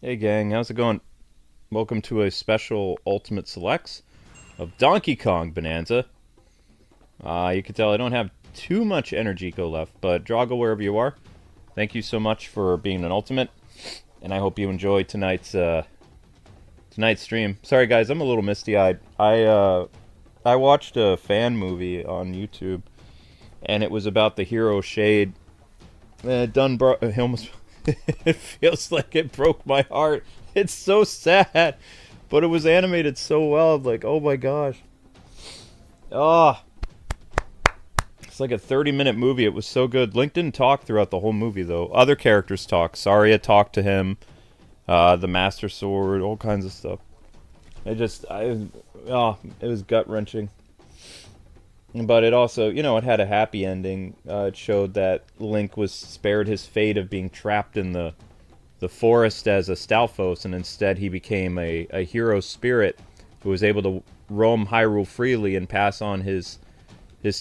Hey gang, how's it going? Welcome to a special Ultimate Selects of Donkey Kong Bonanza. You can tell I don't have too much energy go left, but Drago, wherever you are, thank you so much for being an Ultimate, and I hope you enjoy tonight's stream. Sorry guys, I'm a little misty-eyed. I watched a fan movie on YouTube, and it was about the hero Shade. He almost it feels like it broke my heart. It's so sad, but it was animated so well. Like, oh my gosh. Ah, it's like a 30-minute movie. It was so good. Link didn't talk throughout the whole movie though. Other characters talk. Saria talked to him. The Master Sword, all kinds of stuff. It was gut wrenching. But it also, it had a happy ending. It showed that Link was spared his fate of being trapped in the forest as a Stalfos, and instead he became a hero spirit who was able to roam Hyrule freely and pass on his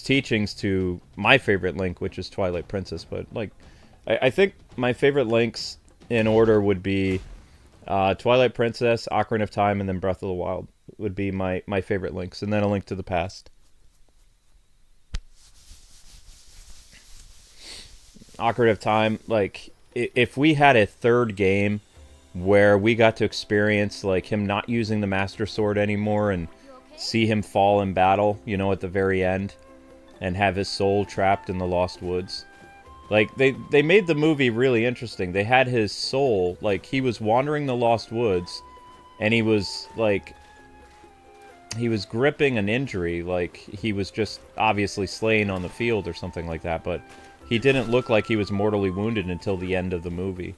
teachings to my favorite Link, which is Twilight Princess. But, like, I think my favorite Links in order would be Twilight Princess, Ocarina of Time, and then Breath of the Wild would be my favorite Links, and then A Link to the Past. Ocarina of Time, like, if we had a third game where we got to experience, like, him not using the Master Sword anymore and see him fall in battle, at the very end, and have his soul trapped in the Lost Woods. Like, they made the movie really interesting. They had his soul, like, he was wandering the Lost Woods, and he was gripping an injury, like, he was just obviously slain on the field or something like that, but he didn't look like he was mortally wounded until the end of the movie.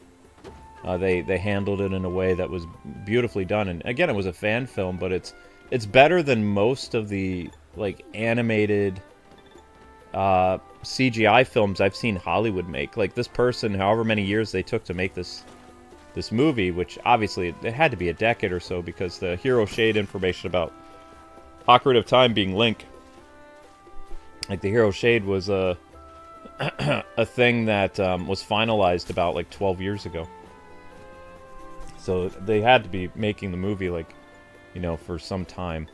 They handled it in a way that was beautifully done, and again, it was a fan film, but it's better than most of the, like, animated CGI films I've seen Hollywood make. Like, this person, however many years they took to make this movie, which obviously it had to be a decade or so, because the Hero Shade information about Ocarina of Time being Link, like, the Hero Shade was a thing that was finalized about, like, 12 years ago. So they had to be making the movie, like, for some time.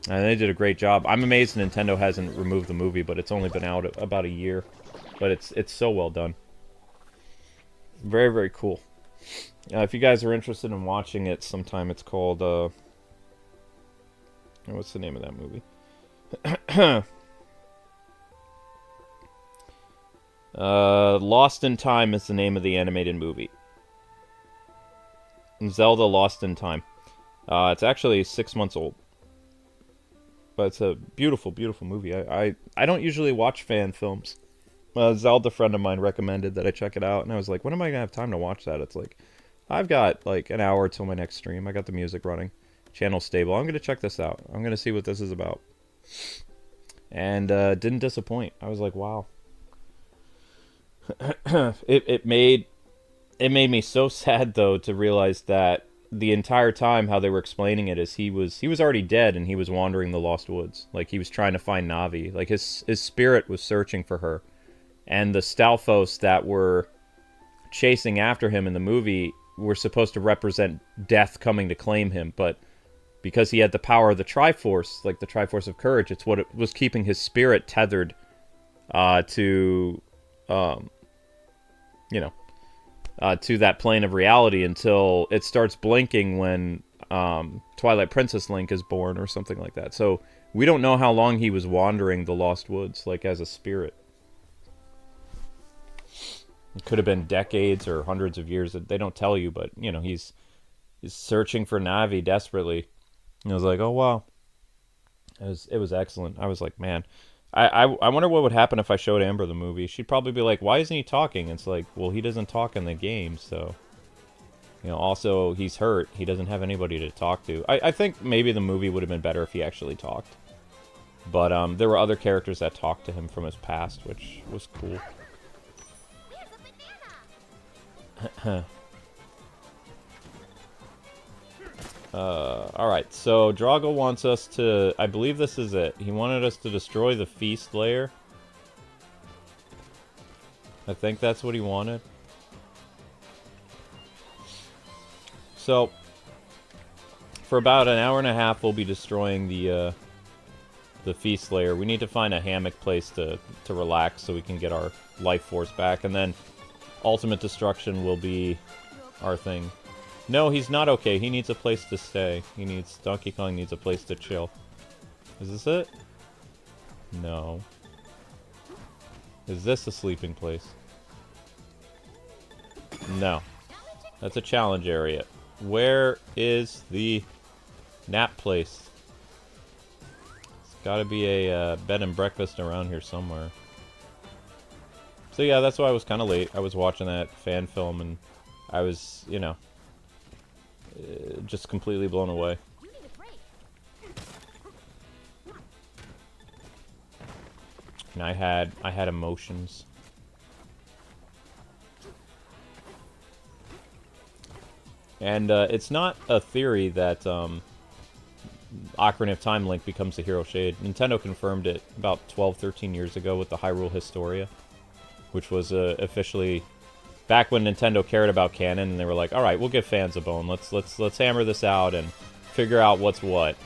And they did a great job. I'm amazed Nintendo hasn't removed the movie, but it's only been out about a year. But it's so well done. Very, very cool. If you guys are interested in watching it sometime, it's called, what's the name of that movie? Lost in Time is the name of the animated movie. Zelda Lost in Time. It's actually 6 months old. But it's a beautiful, beautiful movie. I don't usually watch fan films. A Zelda friend of mine recommended that I check it out, and I was like, when am I going to have time to watch that? It's like, I've got like an hour till my next stream. I got the music running. Channel stable. I'm going to check this out. I'm going to see what this is about. And didn't disappoint. I was like, wow. It made me so sad though to realize that the entire time how they were explaining it is he was already dead, and he was wandering the Lost Woods. Like, he was trying to find Navi. Like, his spirit was searching for her, and the Stalfos that were chasing after him in the movie were supposed to represent death coming to claim him, but because he had the power of the Triforce, like the Triforce of Courage, it's what it was keeping his spirit tethered to to that plane of reality until it starts blinking when Twilight Princess Link is born or something like that. So we don't know how long he was wandering the Lost Woods, like, as a spirit. It could have been decades or hundreds of years. They don't tell you, but, he's searching for Navi desperately. And I was like, oh, wow. It was excellent. I was like, man. I wonder what would happen if I showed Amber the movie. She'd probably be like, why isn't he talking? It's like, well, he doesn't talk in the game, so... also, he's hurt. He doesn't have anybody to talk to. I think maybe the movie would have been better if he actually talked. But there were other characters that talked to him from his past, which was cool. Alright, so Drago wants us to... I believe this is it. He wanted us to destroy the feast layer. I think that's what he wanted. So, for about an hour and a half, we'll be destroying the feast layer. We need to find a hammock place to relax so we can get our life force back, and then ultimate destruction will be our thing. No, he's not okay. He needs a place to stay. Donkey Kong needs a place to chill. Is this it? No. Is this a sleeping place? No. That's a challenge area. Where is the nap place? It's gotta be a bed and breakfast around here somewhere. So yeah, that's why I was kind of late. I was watching that fan film and I was, you know, just completely blown away. And I had emotions. And it's not a theory that Ocarina of Time Link becomes the Hero Shade. Nintendo confirmed it about 12, 13 years ago with the Hyrule Historia, which was officially back when Nintendo cared about canon, and they were like, "All right, we'll give fans a bone. Let's hammer this out and figure out what's what."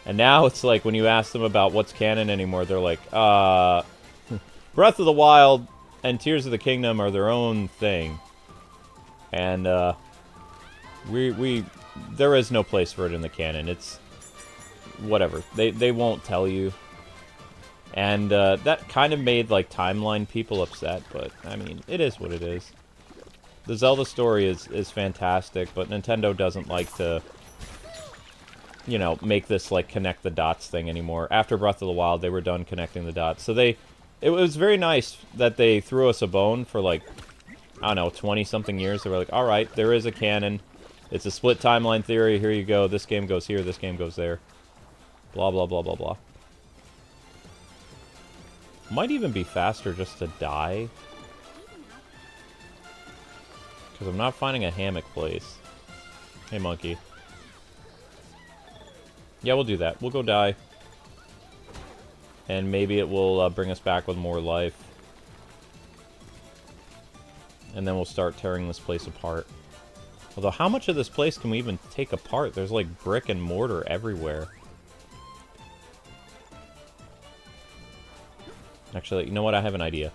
And now it's like when you ask them about what's canon anymore, they're like, Breath of the Wild and Tears of the Kingdom are their own thing, and there is no place for it in the canon. It's whatever. They won't tell you. And that kind of made, like, timeline people upset, but, I mean, it is what it is. The Zelda story is fantastic, but Nintendo doesn't like to, you know, make this, like, connect the dots thing anymore. After Breath of the Wild, they were done connecting the dots. So it was very nice that they threw us a bone for, like, I don't know, 20-something years. They were like, alright, there is a canon. It's a split timeline theory. Here you go. This game goes here. This game goes there. Blah, blah, blah, blah, blah. Might even be faster just to die. Because I'm not finding a hammock place. Hey, monkey. Yeah, we'll do that. We'll go die. And maybe it will bring us back with more life. And then we'll start tearing this place apart. Although, how much of this place can we even take apart? There's like brick and mortar everywhere. Actually, you know what? I have an idea.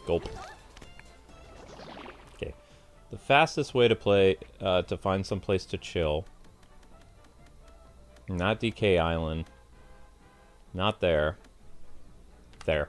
Gulp. Okay. The fastest way to play, to find some place to chill. Not DK Island. Not there. There.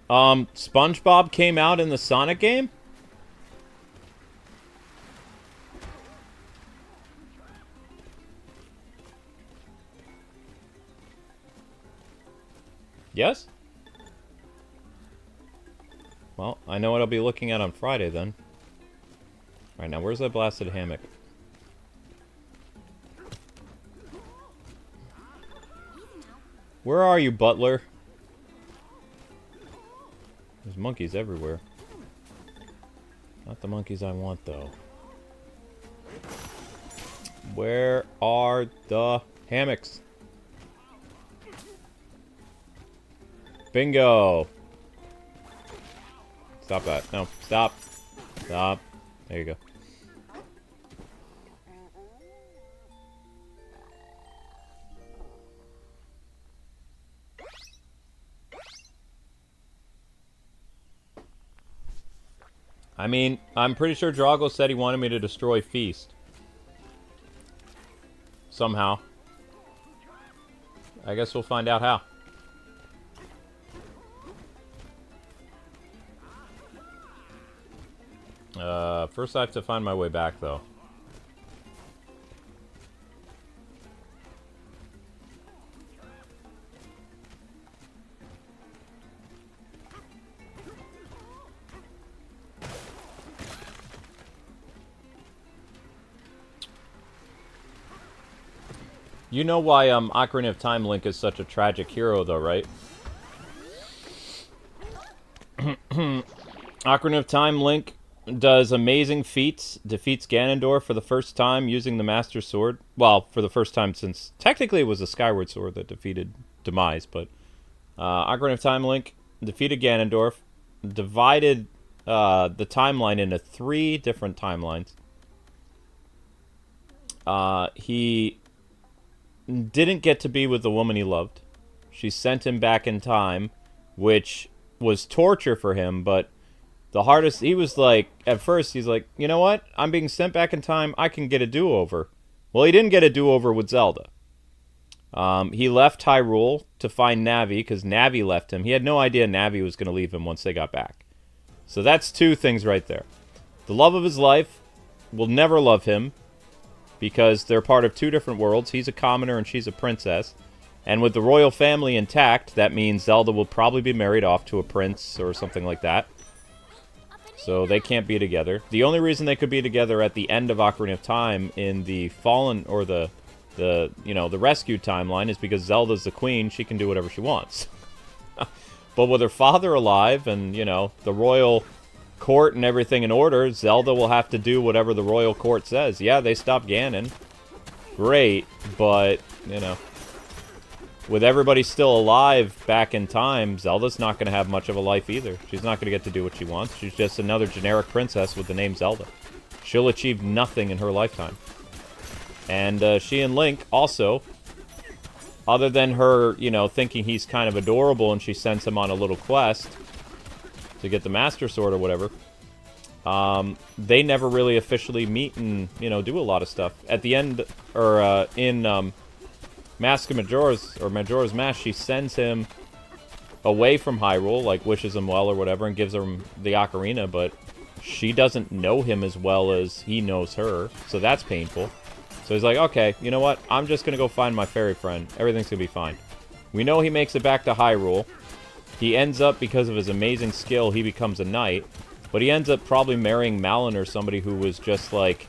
SpongeBob came out in the Sonic game? Yes? Well, I know what I'll be looking at on Friday, then. Alright, now where's that blasted hammock? Where are you, butler? There's monkeys everywhere. Not the monkeys I want, though. Where are the hammocks? Bingo! Stop that. No, stop. Stop. There you go. I mean, I'm pretty sure Drago said he wanted me to destroy Feast. Somehow. I guess we'll find out how. First I have to find my way back, though. You know why Ocarina of Time Link is such a tragic hero, though, right? Ocarina of Time Link does amazing feats, defeats Ganondorf for the first time using the Master Sword. Well, for the first time since... Technically, it was the Skyward Sword that defeated Demise, but... Ocarina of Time Link defeated Ganondorf, divided the timeline into 3 different timelines. He didn't get to be with the woman he loved. She sent him back in time, which was torture for him, but the hardest... He was like, at first, he's like, you know what? I'm being sent back in time. I can get a do-over. Well, he didn't get a do-over with Zelda. He left Hyrule to find Navi, because Navi left him. He had no idea Navi was going to leave him once they got back. So that's 2 things right there. The love of his life will never love him, because they're part of 2 different worlds. He's a commoner and she's a princess. And with the royal family intact, that means Zelda will probably be married off to a prince or something like that. So they can't be together. The only reason they could be together at the end of Ocarina of Time in the Fallen, or the rescue timeline, is because Zelda's the queen. She can do whatever she wants. But with her father alive and, the royal court and everything in order, Zelda will have to do whatever the royal court says. Yeah, they stopped Ganon. Great, but, with everybody still alive back in time, Zelda's not going to have much of a life either. She's not going to get to do what she wants. She's just another generic princess with the name Zelda. She'll achieve nothing in her lifetime. And she and Link also, other than her, thinking he's kind of adorable and she sends him on a little quest to get the Master Sword or whatever, they never really officially meet and, do a lot of stuff. At the end, or in Mask of Majora's, or Majora's Mask, she sends him away from Hyrule, like wishes him well or whatever, and gives him the ocarina, but she doesn't know him as well as he knows her, so that's painful. So he's like, okay, you know what? I'm just going to go find my fairy friend. Everything's going to be fine. We know he makes it back to Hyrule. He ends up, because of his amazing skill, he becomes a knight. But he ends up probably marrying Malin, or somebody who was just like,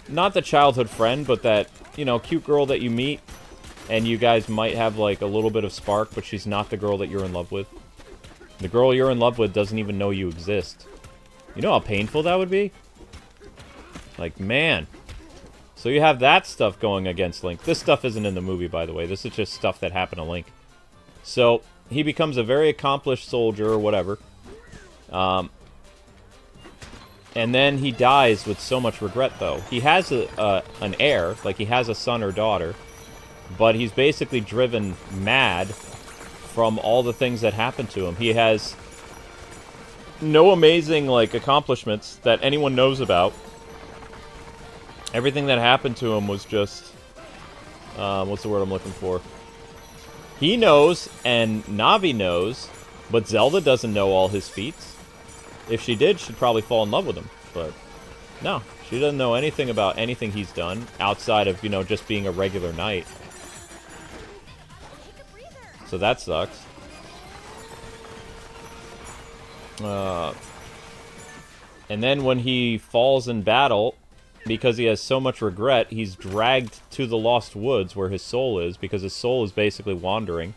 not the childhood friend, but that, cute girl that you meet, and you guys might have like a little bit of spark, but she's not the girl that you're in love with. The girl you're in love with doesn't even know you exist. You know how painful that would be? Like, man. So you have that stuff going against Link. This stuff isn't in the movie, by the way. This is just stuff that happened to Link. So he becomes a very accomplished soldier or whatever. And then he dies with so much regret, though. He has an heir, like he has a son or daughter, but he's basically driven mad from all the things that happened to him. He has no amazing, like, accomplishments that anyone knows about. Everything that happened to him was just... what's the word I'm looking for? He knows, and Navi knows, but Zelda doesn't know all his feats. If she did, she'd probably fall in love with him. But, no. She doesn't know anything about anything he's done, outside of, just being a regular knight. So that sucks. And then when he falls in battle, because he has so much regret, he's dragged to the Lost Woods where his soul is, because his soul is basically wandering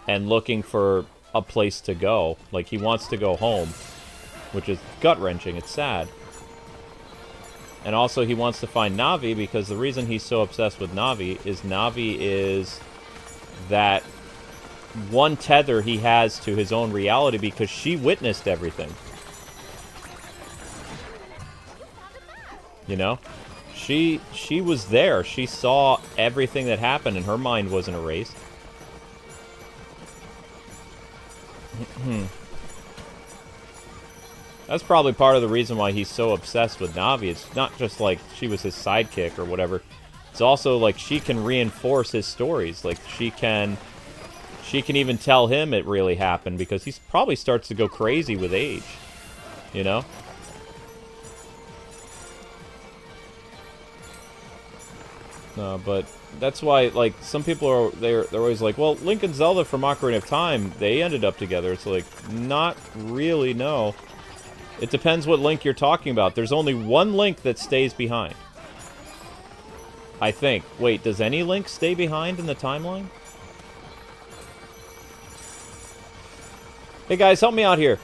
and looking for a place to go. Like, he wants to go home, which is gut-wrenching. It's sad. And also, he wants to find Navi, because the reason he's so obsessed with Navi is that one tether he has to his own reality, because she witnessed everything. She was there. She saw everything that happened, and her mind wasn't erased. That's probably part of the reason why he's so obsessed with Navi. It's not just like she was his sidekick or whatever. It's also like she can reinforce his stories. Like, she can even tell him it really happened, because he probably starts to go crazy with age. But that's why, like, some people are, they're always like, well, Link and Zelda from Ocarina of Time, they ended up together. It's like, not really, no. It depends what Link you're talking about. There's only one Link that stays behind. I think. Wait, does any Link stay behind in the timeline? Hey guys, help me out here.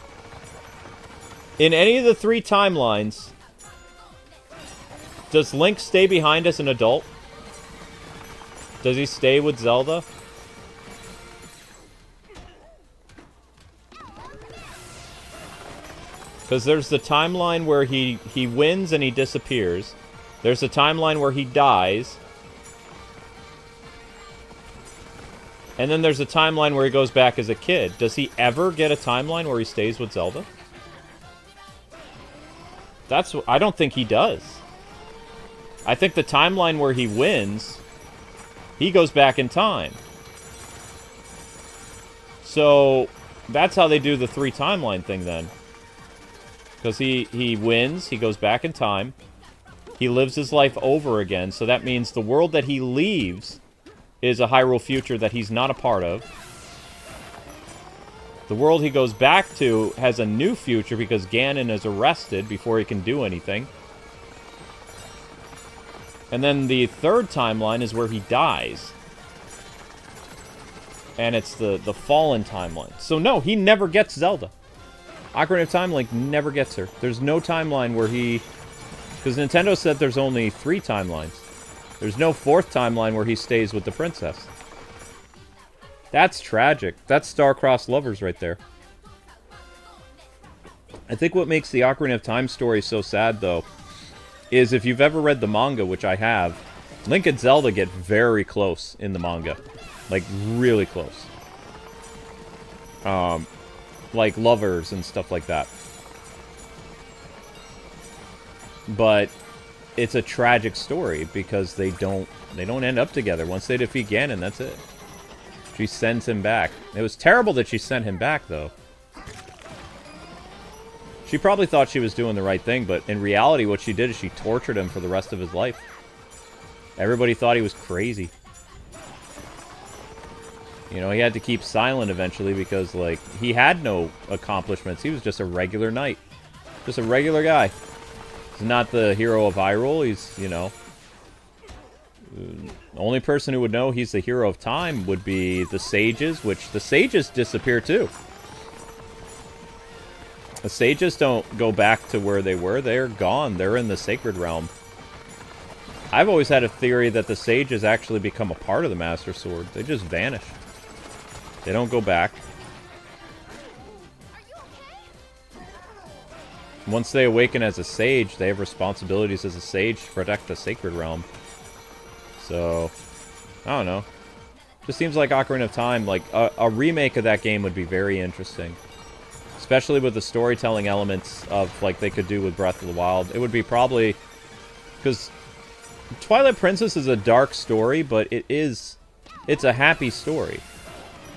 In any of the 3 timelines, does Link stay behind as an adult? Does he stay with Zelda? Because there's the timeline where he wins and he disappears. There's the timeline where he dies. And then there's a timeline where he goes back as a kid. Does he ever get a timeline where he stays with Zelda? I don't think he does. I think the timeline where he wins, he goes back in time. So, that's how they do the 3 timeline thing then. Because he wins, he goes back in time, he lives his life over again, so that means the world that he leaves is a Hyrule future that he's not a part of. The world he goes back to has a new future because Ganon is arrested before he can do anything. And then the 3rd timeline is where he dies. And it's the fallen timeline. So no, he never gets Zelda. Ocarina of Time, Link never gets her. There's no timeline where he... Because Nintendo said there's only 3 timelines. There's no 4th timeline where he stays with the princess. That's tragic. That's star-crossed lovers right there. I think what makes the Ocarina of Time story so sad, though, is if you've ever read the manga, which I have, Link and Zelda get very close in the manga. Like, really close. Like lovers and stuff like that. But it's a tragic story because they don't end up together. Once they defeat Ganon, that's it. She sends him back. It was terrible that she sent him back, though. She probably thought she was doing the right thing, but in reality, what she did is she tortured him for the rest of his life. Everybody thought he was crazy. You know, he had to keep silent eventually because, like, he had no accomplishments. He was just a regular knight. Just a regular guy. He's not the hero of Hyrule. He's, you know... The only person who would know he's the hero of time would be the sages, which the sages disappear too. The sages don't go back to where they were. They're gone. They're in the sacred realm. I've always had a theory that the sages actually become a part of the Master Sword. They just vanish. They don't go back. Once they awaken as a sage, they have responsibilities as a sage to protect the sacred realm. So, I don't know. Just seems like Ocarina of Time, like, a remake of that game would be very interesting. Especially with the storytelling elements of, like, they could do with Breath of the Wild. It would be probably... Because Twilight Princess is a dark story, but it's a happy story.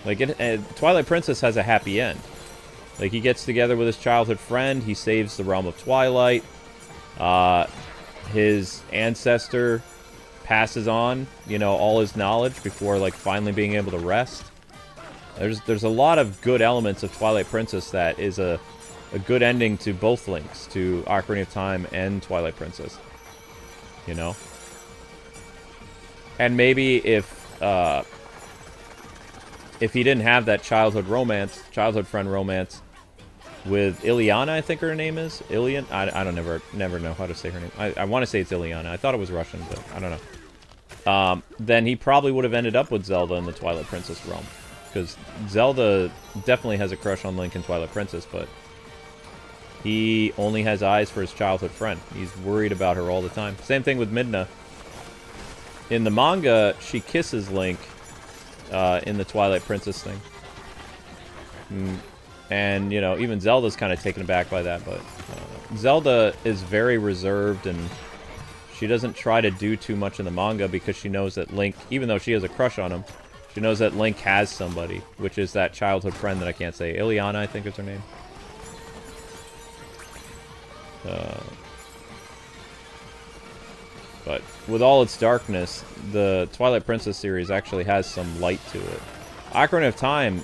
Like, Twilight Princess has a happy end. Like, he gets together with his childhood friend, he saves the realm of Twilight. His ancestor passes on, you know, all his knowledge before, like, finally being able to rest. There's a lot of good elements of Twilight Princess that is a good ending to both Links, to Ocarina of Time and Twilight Princess. You know? And maybe if he didn't have that childhood friend romance with Ileana, I think her name is. Ilian? I don't never know how to say her name. I want to say it's Ileana. I thought it was Russian, but I don't know. Then he probably would have ended up with Zelda in the Twilight Princess realm. Because Zelda definitely has a crush on Link in Twilight Princess, but he only has eyes for his childhood friend. He's worried about her all the time. Same thing with Midna. In the manga, she kisses Link in the Twilight Princess thing. And, you know, even Zelda's kind of taken aback by that, but Zelda is very reserved, and she doesn't try to do too much in the manga because she knows that Link, even though she has a crush on him, she knows that Link has somebody, which is that childhood friend that I can't say. Ileana, I think is her name. But with all its darkness, the Twilight Princess series actually has some light to it. Ocarina of Time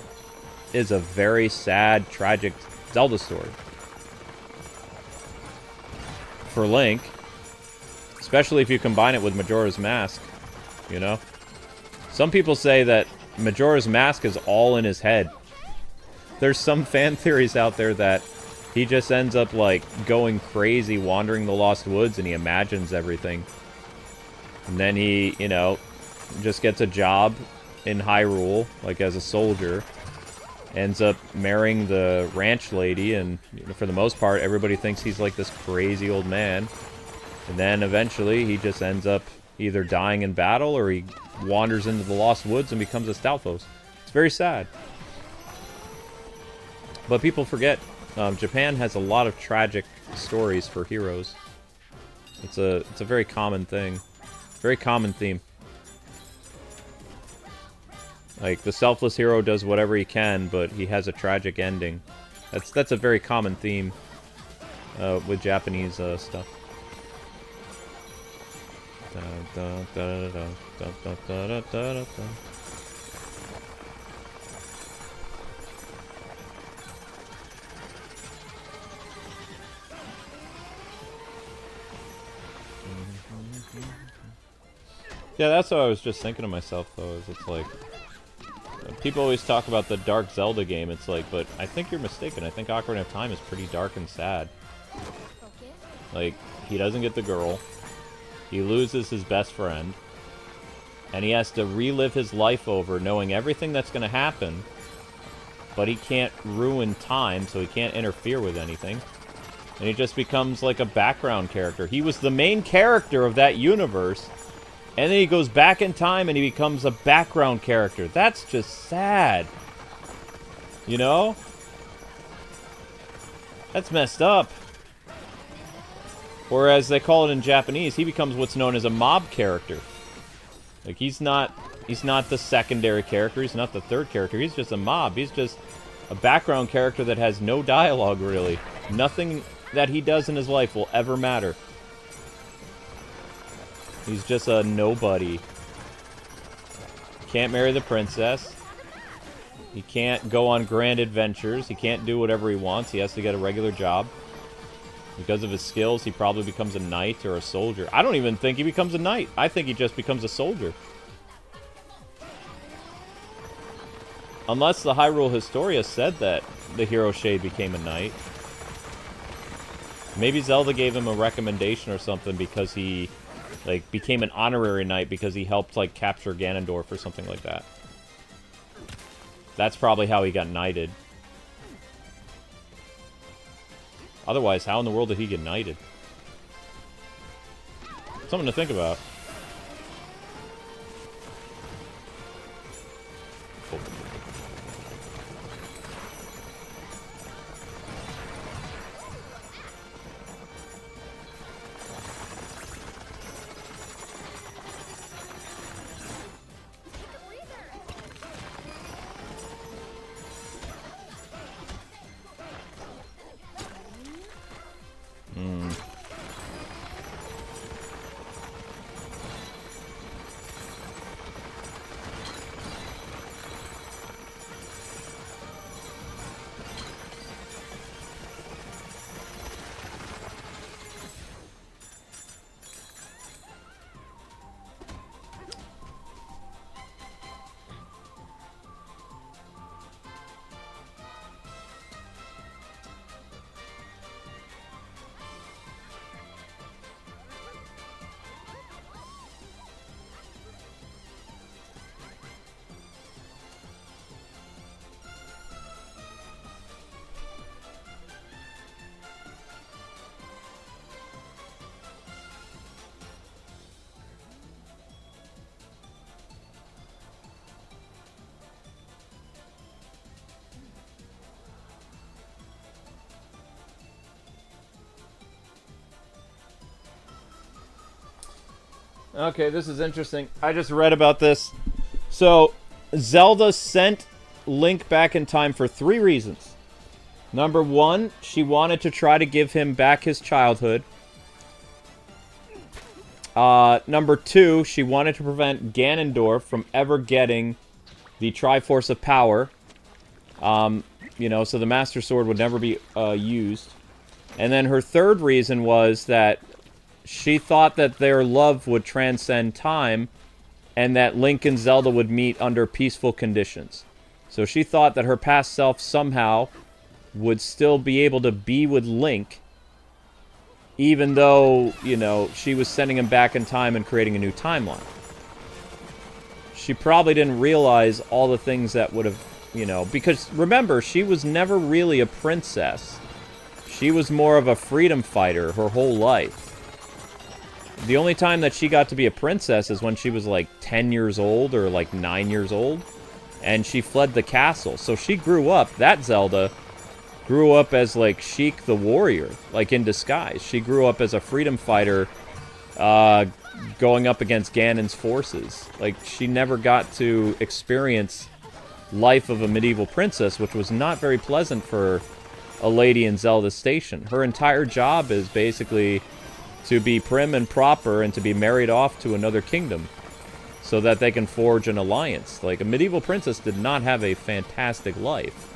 is a very sad, tragic Zelda story. For Link, Especially if you combine it with Majora's Mask, you know? Some people say that Majora's Mask is all in his head. There's some fan theories out there that he just ends up, like, going crazy, wandering the Lost Woods, and he imagines everything. And then he, you know, just gets a job in Hyrule, like, as a soldier. Ends up marrying the ranch lady, and you know, for the most part, everybody thinks he's, like, this crazy old man. And then, eventually, he just ends up either dying in battle, or he wanders into the Lost Woods and becomes a Stalfos. It's very sad. But people forget, Japan has a lot of tragic stories for heroes. It's a very common thing. Very common theme. Like, the selfless hero does whatever he can, but he has a tragic ending. That's a very common theme with Japanese stuff. Yeah, that's what I was just thinking to myself, though, is it's like, people always talk about the Dark Zelda game, it's like, but I think you're mistaken. I think Ocarina of Time is pretty dark and sad. Like, he doesn't get the girl, he loses his best friend, and he has to relive his life over, knowing everything that's going to happen, but he can't ruin time, so he can't interfere with anything. And he just becomes like a background character. He was the main character of that universe, and then he goes back in time and he becomes a background character. That's just sad. You know? That's messed up. Or as they call it in Japanese, he becomes what's known as a mob character. Like, he's not the secondary character, he's not the third character, he's just a mob. He's just a background character that has no dialogue, really. Nothing that he does in his life will ever matter. He's just a nobody. Can't marry the princess. He can't go on grand adventures. He can't do whatever he wants. He has to get a regular job. Because of his skills, he probably becomes a knight or a soldier. I don't even think he becomes a knight. I think he just becomes a soldier. Unless the Hyrule Historia said that the Hero Shade became a knight. Maybe Zelda gave him a recommendation or something because he, like, became an honorary knight because he helped, like, capture Ganondorf or something like that. That's probably how he got knighted. Otherwise, how in the world did he get knighted? Something to think about. Oh. Okay, this is interesting. I just read about this. So, Zelda sent Link back in time for 3 reasons. Number 1, she wanted to try to give him back his childhood. Number 2, she wanted to prevent Ganondorf from ever getting the Triforce of Power. You know, so the Master Sword would never be used. And then her third reason was that she thought that their love would transcend time and that Link and Zelda would meet under peaceful conditions. So she thought that her past self somehow would still be able to be with Link, even though, you know, she was sending him back in time and creating a new timeline. She probably didn't realize all the things that would have, you know, because remember, she was never really a princess. She was more of a freedom fighter her whole life. The only time that she got to be a princess is when she was like 10 years old or like 9 years old, and she fled the castle. So she grew up, that Zelda grew up as like Sheik the warrior, like in disguise. She grew up as a freedom fighter, going up against Ganon's forces. Like, she never got to experience life of a medieval princess, which was not very pleasant for a lady in Zelda's station. Her entire job is basically to be prim and proper and to be married off to another kingdom so that they can forge an alliance. Like, a medieval princess did not have a fantastic life.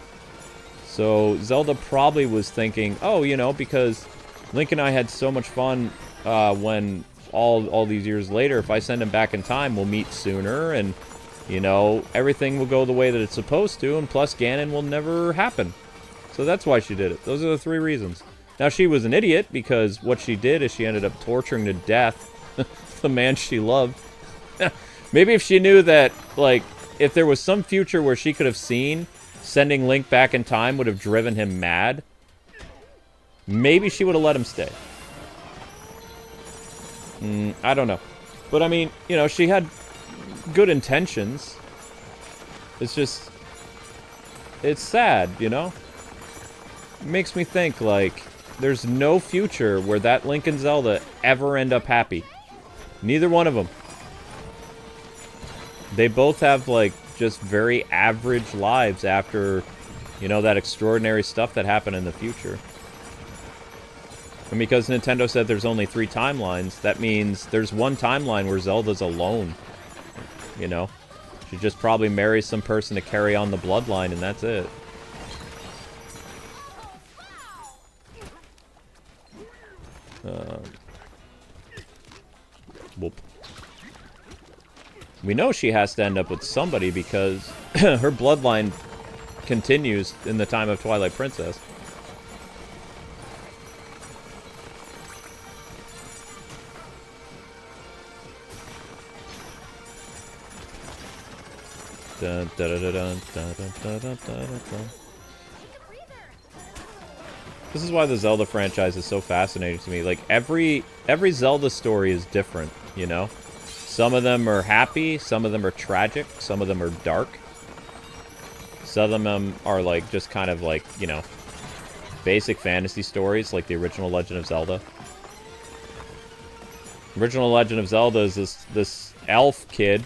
So Zelda probably was thinking, oh, you know, because Link and I had so much fun when all these years later, if I send him back in time, we'll meet sooner, and, you know, everything will go the way that it's supposed to, and plus Ganon will never happen. So that's why she did it. Those are the 3 reasons. Now, she was an idiot, because what she did is she ended up torturing to death the man she loved. Maybe if she knew that, like, if there was some future where she could have seen sending Link back in time would have driven him mad, maybe she would have let him stay. I don't know. But, I mean, you know, she had good intentions. It's just, it's sad, you know? It makes me think, like, there's no future where that Link and Zelda ever end up happy. Neither one of them. They both have, like, just very average lives after, you know, that extraordinary stuff that happened in the future. And because Nintendo said there's only 3 timelines, that means there's one timeline where Zelda's alone. You know? She just probably marries some person to carry on the bloodline, and that's it. Whoop. We know she has to end up with somebody because her bloodline continues in the time of Twilight Princess. Dun, dun, dun, dun, dun, dun, dun, dun, dun, dun. This is why the Zelda franchise is so fascinating to me. Like, every Zelda story is different, you know? Some of them are happy, some of them are tragic, some of them are dark. Some of them are, like, just kind of like, you know, basic fantasy stories, like the original Legend of Zelda. Original Legend of Zelda is this elf kid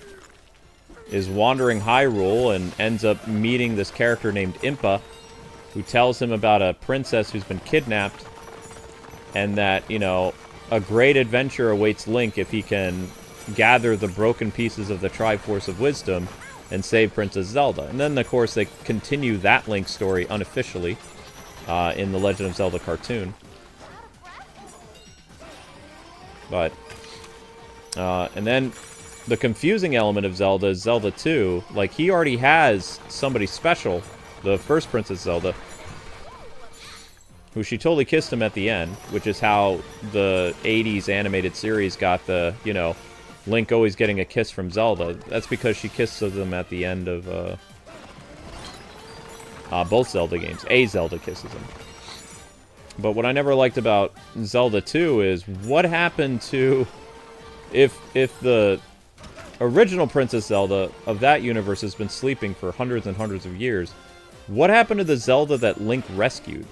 is wandering Hyrule and ends up meeting this character named Impa, who tells him about a princess who's been kidnapped, and that, you know, a great adventure awaits Link if he can gather the broken pieces of the Triforce of Wisdom and save Princess Zelda. And then, of course, they continue that Link story unofficially in the Legend of Zelda cartoon. But, and then the confusing element of Zelda is Zelda 2. Like, he already has somebody special, the first Princess Zelda, who she totally kissed him at the end, which is how the 80s animated series got the, you know, Link always getting a kiss from Zelda. That's because she kisses them at the end of both Zelda games. A Zelda kisses him. But what I never liked about Zelda 2 is what happened to if the original Princess Zelda of that universe has been sleeping for hundreds and hundreds of years. What happened to the Zelda that Link rescued?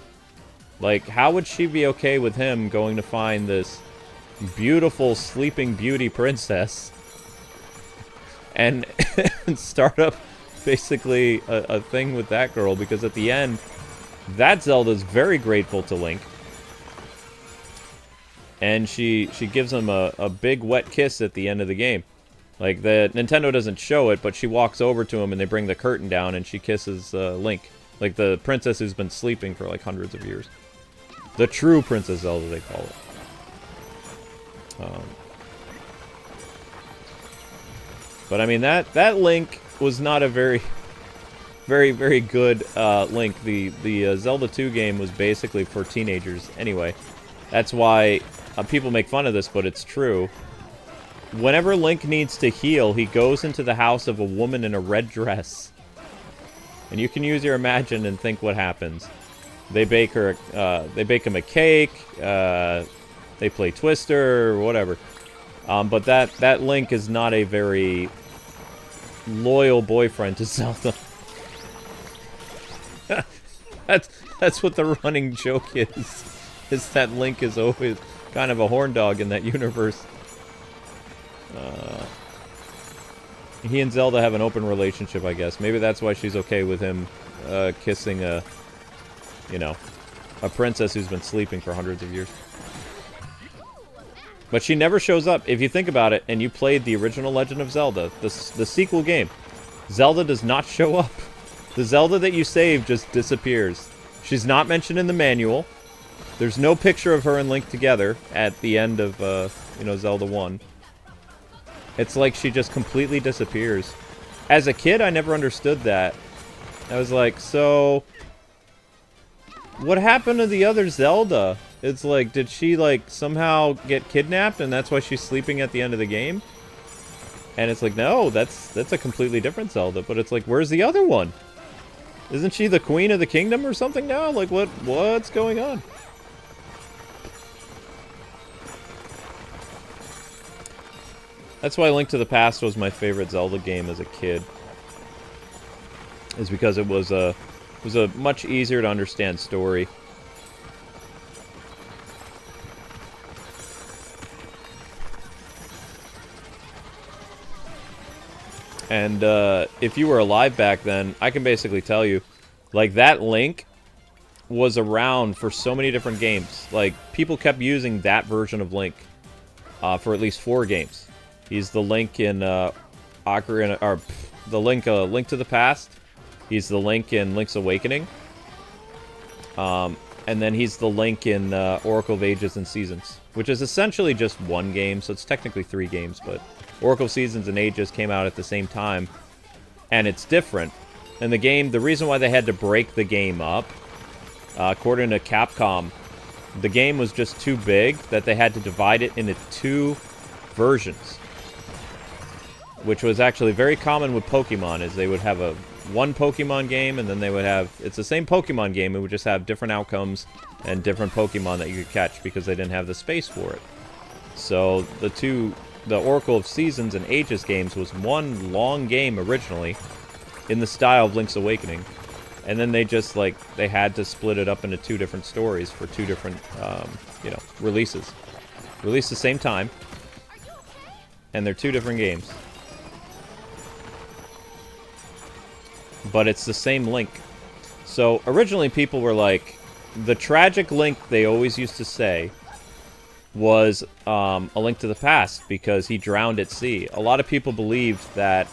Like, how would she be okay with him going to find this beautiful sleeping beauty princess and start up basically a thing with that girl? Because at the end, that Zelda's very grateful to Link. And she gives him a big wet kiss at the end of the game. Like, the Nintendo doesn't show it, but she walks over to him and they bring the curtain down and she kisses Link. Like, the princess who's been sleeping for like hundreds of years. The true Princess Zelda, they call it. But I mean, that Link was not a very good Link. The Zelda 2 game was basically for teenagers anyway. That's why people make fun of this, but it's true. Whenever Link needs to heal, he goes into the house of a woman in a red dress. And you can use your imagine and think what happens. They bake him a cake, they play Twister, or whatever. But that Link is not a very loyal boyfriend to Zelda. That's what the running joke is that Link is always kind of a horn dog in that universe. He and Zelda have an open relationship, I guess. Maybe that's why she's okay with him kissing a princess who's been sleeping for hundreds of years. But she never shows up. If you think about it, and you played the original Legend of Zelda, the sequel game, Zelda does not show up. The Zelda that you saved just disappears. She's not mentioned in the manual. There's no picture of her and Link together at the end of, Zelda 1. It's like she just completely disappears. As a kid, I never understood that. I was like, so... what happened to the other Zelda? It's like, did she, like, somehow get kidnapped and that's why she's sleeping at the end of the game? And it's like, no, that's a completely different Zelda. But it's like, where's the other one? Isn't she the queen of the kingdom or something now? Like, what's going on? That's why Link to the Past was my favorite Zelda game as a kid. Is because it was a much easier to understand story. And if you were alive back then, I can basically tell you, like, that Link was around for so many different games. Like, people kept using that version of Link for at least 4 games. He's the Link in Ocarina, or the Link to the Past. He's the Link in Link's Awakening. And then he's the Link in Oracle of Ages and Seasons, which is essentially just one game, so it's technically 3 games, but Oracle of Seasons and Ages came out at the same time, and it's different. And the reason why they had to break the game up, according to Capcom, the game was just too big that they had to divide it into 2 versions. Which was actually very common with Pokemon, is they would have one Pokemon game, and then they would have... it's the same Pokemon game, it would just have different outcomes and different Pokemon that you could catch because they didn't have the space for it. So the Oracle of Seasons and Ages games was one long game originally, in the style of Link's Awakening. And then they just, like, they had to split it up into 2 different stories for 2 different, releases. Released the same time, and they're 2 different games. But it's the same Link. So, originally people were like, the tragic Link, they always used to say, was A Link to the Past, because he drowned at sea. A lot of people believed that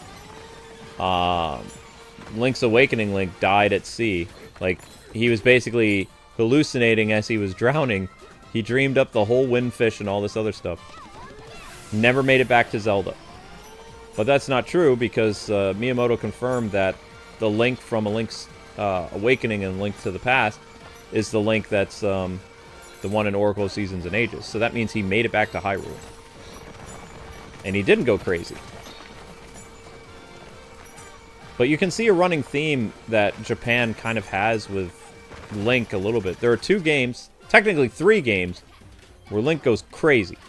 Link's Awakening Link died at sea. Like, he was basically hallucinating as he was drowning. He dreamed up the whole windfish and all this other stuff. Never made it back to Zelda. But that's not true, because Miyamoto confirmed that the Link from A Link's Awakening and Link to the Past is the Link that's the one in Oracle of Seasons and Ages. So that means he made it back to Hyrule. And he didn't go crazy. But you can see a running theme that Japan kind of has with Link a little bit. There are 2 games, technically 3 games, where Link goes crazy.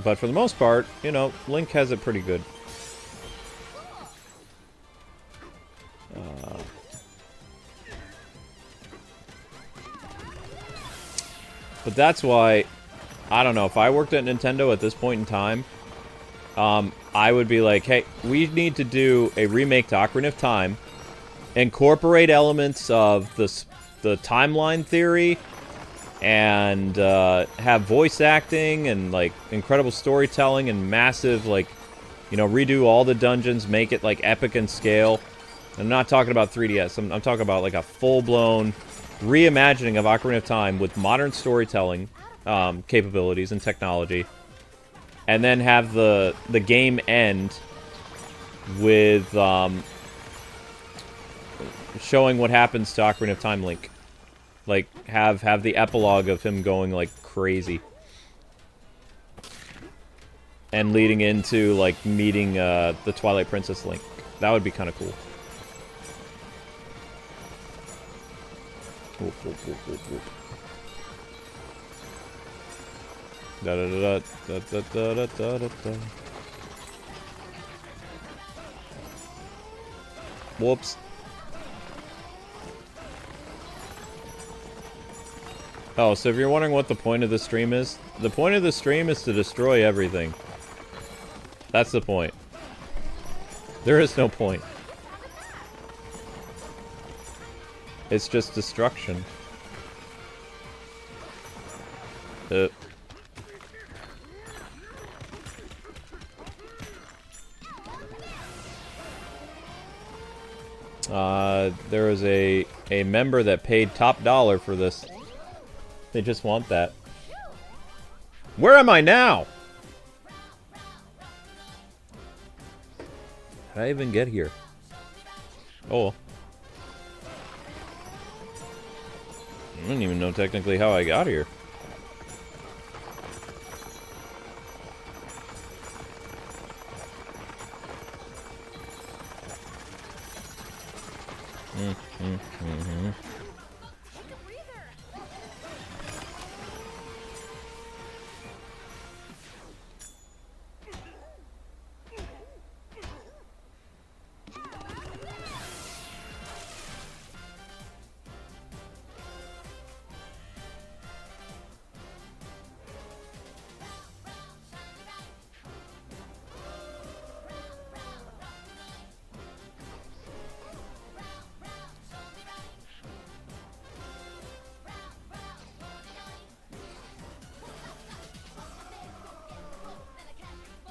But for the most part, Link has it pretty good. But that's why, I don't know, if I worked at Nintendo at this point in time, I would be like, hey, we need to do a remake to Ocarina of Time, incorporate elements of the timeline theory, and have voice acting and, like, incredible storytelling and massive, like, redo all the dungeons, make it, like, epic in scale, I'm not talking about 3DS. I'm talking about like a full-blown reimagining of Ocarina of Time with modern storytelling capabilities and technology, and then have the game end with showing what happens to Ocarina of Time Link. Like, have the epilogue of him going, like, crazy. And leading into, like, meeting the Twilight Princess Link. That would be kind of cool. Whoop, whoop, whoop, whoop, whoop. Da da da da da da da da da da. Whoops. Oh, so if you're wondering what the point of the stream is, the point of the stream is to destroy everything. That's the point. There is no point. It's just destruction. There was a member that paid top dollar for this. They just want that. Where am I now? How did I even get here? Oh. I don't even know technically how I got here.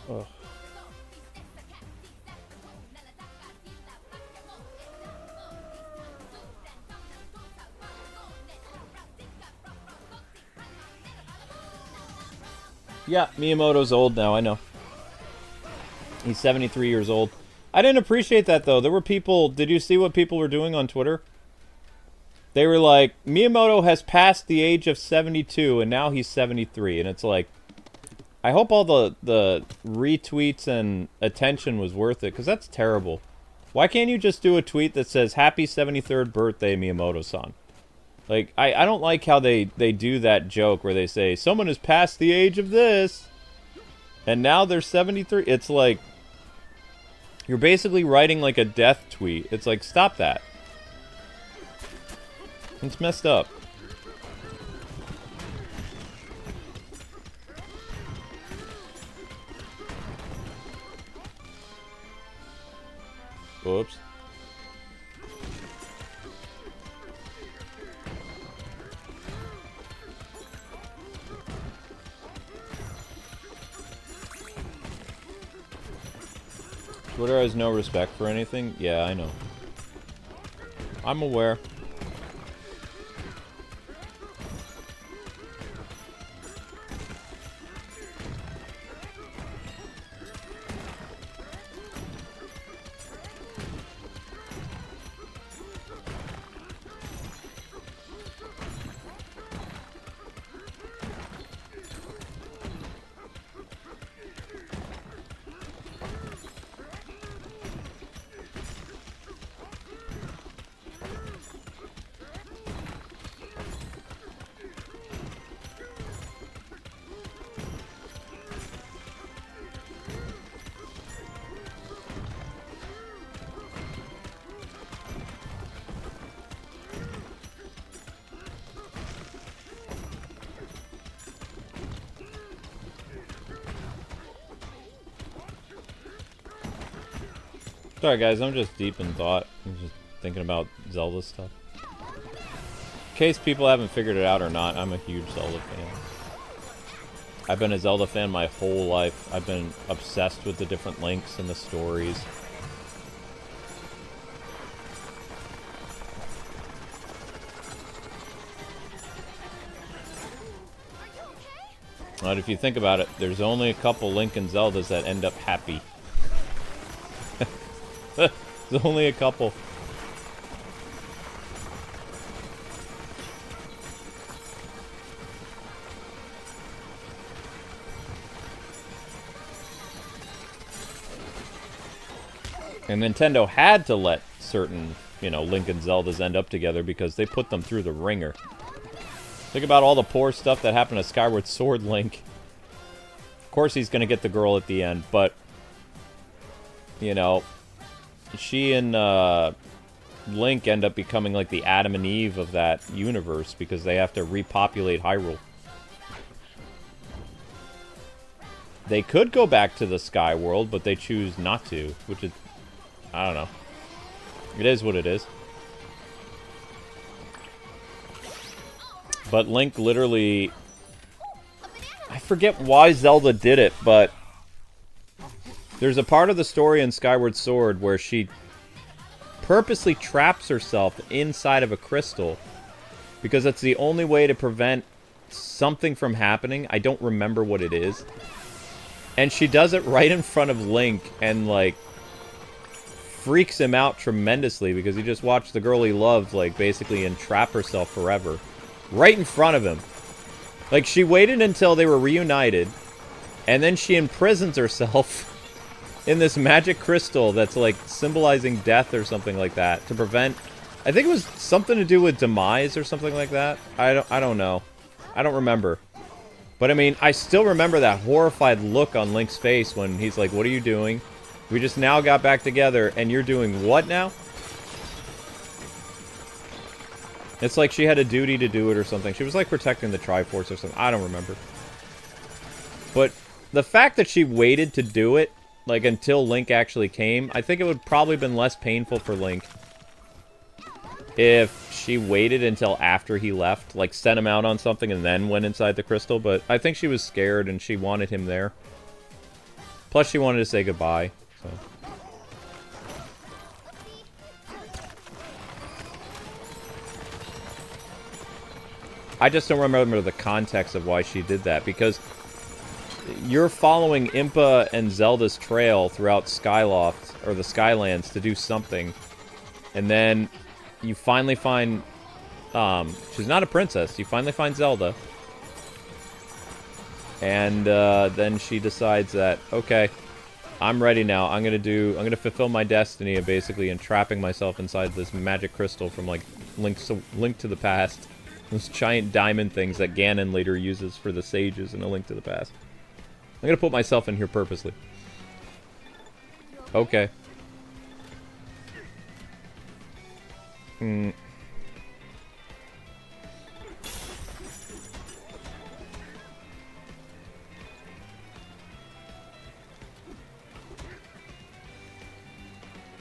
Oh. Yeah, Miyamoto's old now, I know. He's 73 years old. I didn't appreciate that, though. There were people... Did you see what people were doing on Twitter? They were like, Miyamoto has passed the age of 72, and now he's 73. And it's like... I hope all the retweets and attention was worth it, because that's terrible. Why can't you just do a tweet that says, Happy 73rd birthday, Miyamoto-san? Like, I don't like how they do that joke where they say, someone has passed the age of this, and now they're 73. It's like, you're basically writing like a death tweet. It's like, stop that. It's messed up. Whoops. Twitter has no respect for anything? Yeah, I know. I'm aware. Sorry guys, I'm just deep in thought. I'm just thinking about Zelda stuff. In case people haven't figured it out or not, I'm a huge Zelda fan. I've been a Zelda fan my whole life. I've been obsessed with the different links and the stories. But if you think about it, there's only a couple Link and Zeldas that end up happy. There's only a couple. And Nintendo had to let certain, you know, Link and Zeldas end up together because they put them through the ringer. Think about all the poor stuff that happened to Skyward Sword Link. Of course he's going to get the girl at the end, but, you know, she and Link end up becoming like the Adam and Eve of that universe because they have to repopulate Hyrule. They could go back to the Sky World, but they choose not to, which is, I don't know. It is what it is. But Link literally... I forget why Zelda did it, but... There's a part of the story in Skyward Sword where she purposely traps herself inside of a crystal because that's the only way to prevent something from happening. I don't remember what it is. And she does it right in front of Link and, like, freaks him out tremendously because he just watched the girl he loved, like, basically entrap herself forever. Right in front of him. Like, she waited until they were reunited, and then she imprisons herself in this magic crystal that's, like, symbolizing death or something like that to prevent... I think it was something to do with demise or something like that. I don't know. I don't remember. But, I mean, I still remember that horrified look on Link's face when he's like, what are you doing? We just now got back together, and you're doing what now? It's like she had a duty to do it or something. She was like protecting the Triforce or something. I don't remember. But the fact that she waited to do it, like until Link actually came, I think it would probably have been less painful for Link if she waited until after he left, like sent him out on something and then went inside the crystal. But I think she was scared and she wanted him there. Plus she wanted to say goodbye. So. I just don't remember the context of why she did that, because you're following Impa and Zelda's trail throughout Skyloft, or the Skylands, to do something, and then you finally find, she's not a princess, you finally find Zelda, and then she decides that, okay, I'm ready now, I'm gonna fulfill my destiny of basically entrapping myself inside this magic crystal from, like, Link to the Past. Those giant diamond things that Ganon later uses for the sages in A Link to the Past. I'm gonna put myself in here purposely. Okay.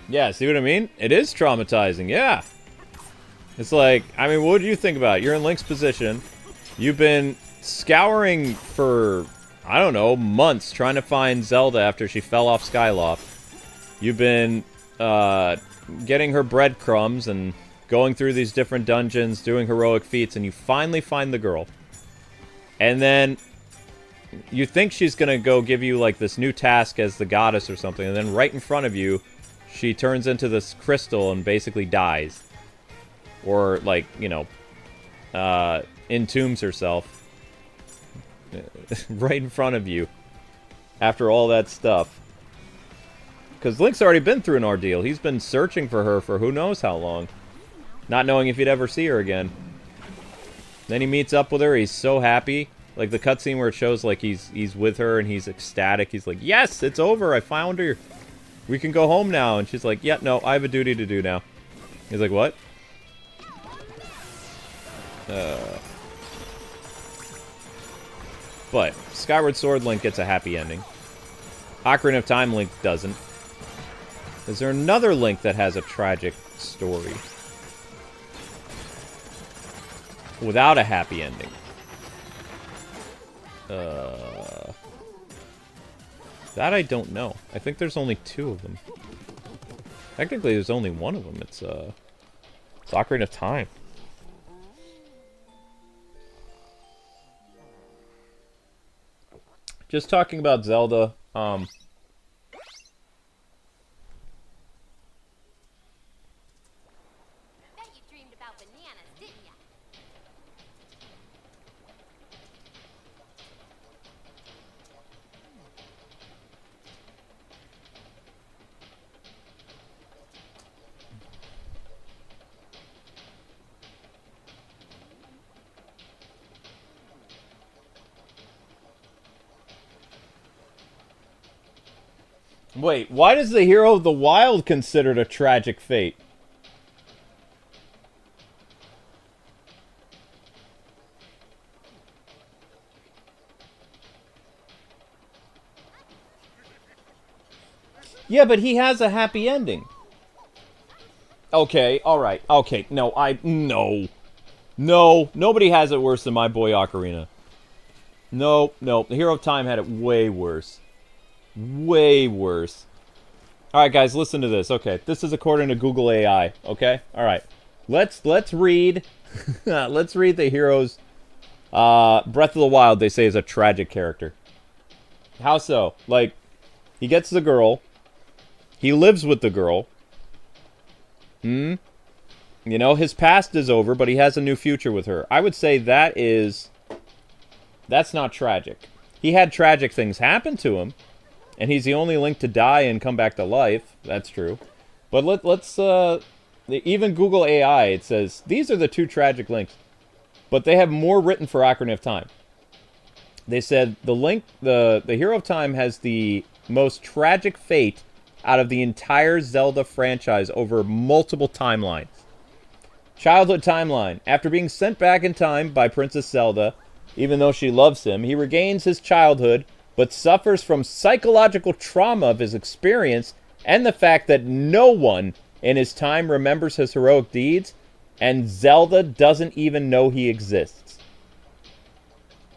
Yeah, see what I mean? It is traumatizing, yeah. It's like, I mean, what do you think about it? You're in Link's position. You've been scouring for, I don't know, months trying to find Zelda after she fell off Skyloft. You've been getting her breadcrumbs and going through these different dungeons, doing heroic feats, and you finally find the girl. And then you think she's going to go give you, like, this new task as the goddess or something, and then right in front of you, she turns into this crystal and basically dies. Or, like, you know, entombs herself right in front of you after all that stuff. Because Link's already been through an ordeal. He's been searching for her for who knows how long. Not knowing if he'd ever see her again. Then he meets up with her. He's so happy. Like, the cutscene where it shows, like, he's with her and he's ecstatic. He's like, yes, it's over. I found her. We can go home now. And she's like, yeah, no, I have a duty to do now. He's like, what? But Skyward Sword Link gets a happy ending. Ocarina of Time Link doesn't. Is there another Link that has a tragic story without a happy ending? That I don't know. I think there's only 2 of them. Technically, there's only one of them. It's Ocarina of Time. just talking about Zelda. Bet you dreamed about bananas, didn't ya? Wait, why does the hero of the wild considered a tragic fate? Yeah, but he has a happy ending. Okay, alright. Okay, no, no. No, nobody has it worse than my boy Ocarina. No, no, the Hero of Time had it way worse. Way worse. Alright, guys, listen to this. Okay, this is according to Google AI, okay? Alright. Let's read... let's read the hero's... Breath of the Wild, they say, is a tragic character. How so? Like, he gets the girl... He lives with the girl. You know, his past is over, but he has a new future with her. I would say that is... That's not tragic. He had tragic things happen to him, and he's the only Link to die and come back to life. That's true. But let's... even Google AI, it says, these are the two tragic Links. But they have more written for Ocarina of Time. They said, the Hero of Time has the most tragic fate out of the entire Zelda franchise over multiple timelines. Childhood timeline. After being sent back in time by Princess Zelda, even though she loves him, he regains his childhood, but suffers from psychological trauma of his experience and the fact that no one in his time remembers his heroic deeds, and Zelda doesn't even know he exists.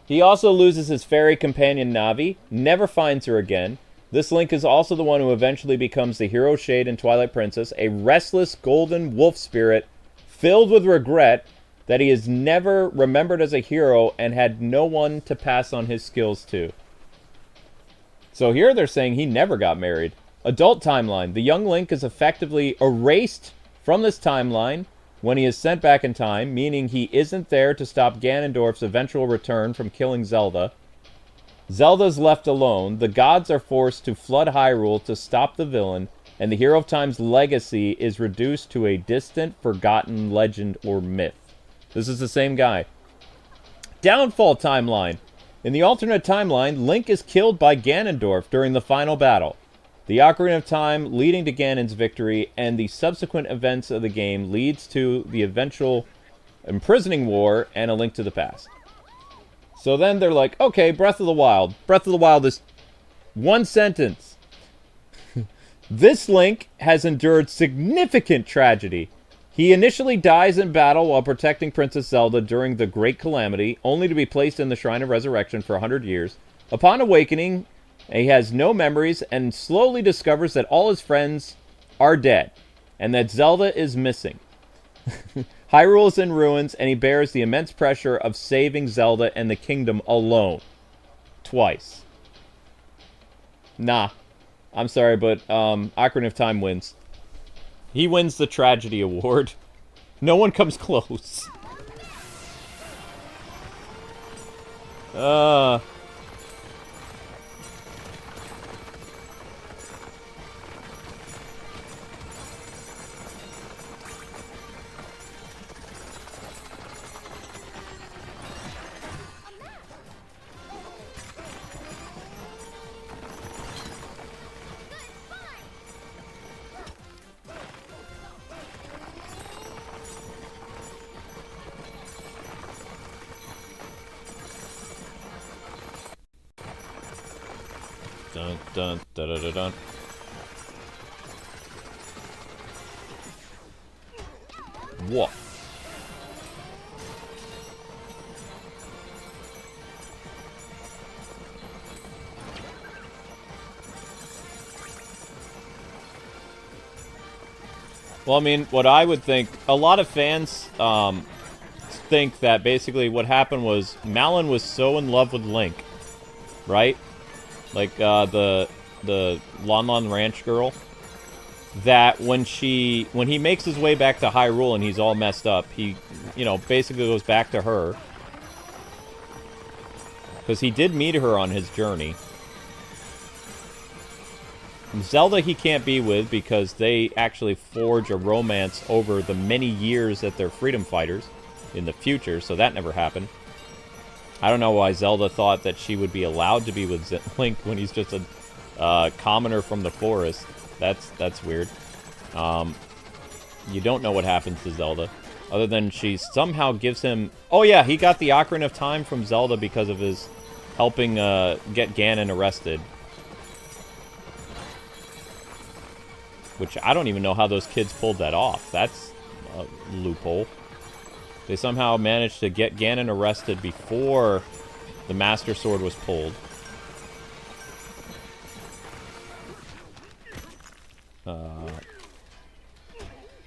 He also loses his fairy companion Navi, never finds her again. This Link is also the one who eventually becomes the hero shade in Twilight Princess, a restless golden wolf spirit filled with regret that he is never remembered as a hero and had no one to pass on his skills to. So here they're saying he never got married. Adult timeline. The young Link is effectively erased from this timeline when he is sent back in time, meaning he isn't there to stop Ganondorf's eventual return from killing Zelda. Zelda's left alone, the gods are forced to flood Hyrule to stop the villain, and the Hero of Time's legacy is reduced to a distant, forgotten legend or myth. This is the same guy. Downfall timeline. In the alternate timeline, Link is killed by Ganondorf during the final battle. The Ocarina of Time leading to Ganon's victory and the subsequent events of the game leads to the eventual imprisoning war and a link to the past. So then they're like, okay, Breath of the Wild. Breath of the Wild is one sentence. This Link has endured significant tragedy. He initially dies in battle while protecting Princess Zelda during the Great Calamity, only to be placed in the Shrine of Resurrection for 100 years. Upon awakening, he has no memories and slowly discovers that all his friends are dead and that Zelda is missing. Hyrule is in ruins, and he bears the immense pressure of saving Zelda and the kingdom alone. Twice. Nah. I'm sorry, but Ocarina of Time wins. He wins the Tragedy Award. No one comes close. Dun, dun, da, da, da, dun. What? Well, I mean, what I would think, a lot of fans think that basically what happened was Malon was so in love with Link, right? like the Lon Lon Ranch girl, that when he makes his way back to Hyrule and he's all messed up, he, you know, basically goes back to her. Because he did meet her on his journey. Zelda he can't be with because they actually forge a romance over the many years that they're freedom fighters in the future, so that never happened. I don't know why Zelda thought that she would be allowed to be with Link when he's just a commoner from the forest. That's weird. You don't know what happens to Zelda, other than she somehow gives him... Oh yeah, he got the Ocarina of Time from Zelda because of his helping get Ganon arrested. Which I don't even know how those kids pulled that off. That's a loophole. They somehow managed to get Ganon arrested before the Master Sword was pulled. And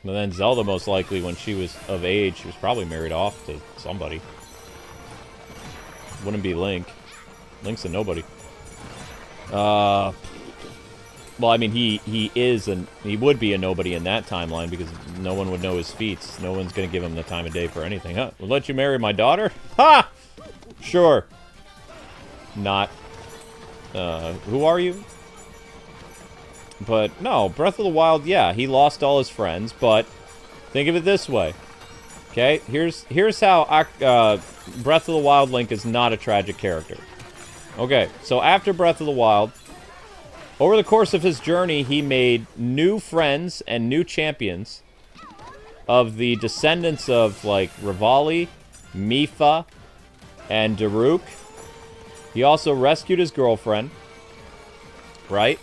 then Zelda, most likely, when she was of age, she was probably married off to somebody. Wouldn't be Link. Link's a nobody. Well, I mean, he would be a nobody in that timeline because no one would know his feats. No one's going to give him the time of day for anything. Huh? We'll let you marry my daughter? Ha! Sure. Not. Who are you? But, no, Breath of the Wild, yeah, he lost all his friends, but think of it this way. Okay? Here's how Breath of the Wild Link is not a tragic character. Okay, so after Breath of the Wild, over the course of his journey, he made new friends and new champions of the descendants of, like, Rivali, Mipha, and Daruk. He also rescued his girlfriend, right?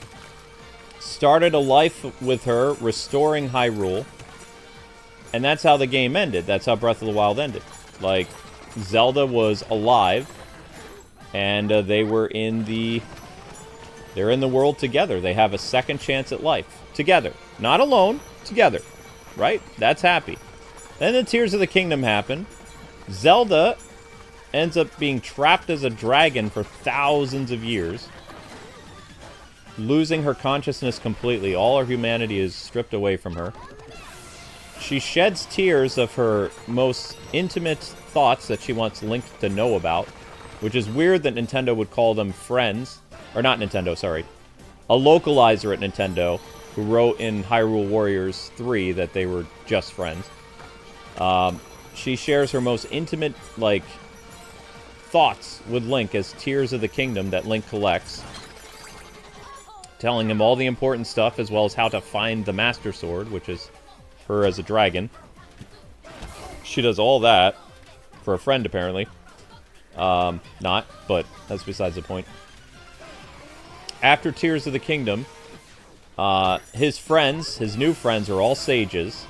Started a life with her, restoring Hyrule. And that's how the game ended. That's how Breath of the Wild ended. Like, Zelda was alive, and they were in the... They're in the world together. They have a second chance at life. Together. Not alone. Together. Right? That's happy. Then the Tears of the Kingdom happen. Zelda ends up being trapped as a dragon for thousands of years. Losing her consciousness completely. All her humanity is stripped away from her. She sheds tears of her most intimate thoughts that she wants Link to know about. Which is weird that Nintendo would call them friends. Or not Nintendo, sorry. A localizer at Nintendo who wrote in Hyrule Warriors 3 that they were just friends. She shares her most intimate, like, thoughts with Link as Tears of the Kingdom that Link collects. Telling him all the important stuff, as well as how to find the Master Sword, which is her as a dragon. She does all that for a friend, apparently. Not, but that's besides the point. After Tears of the Kingdom, his friends, his new friends, are all sages.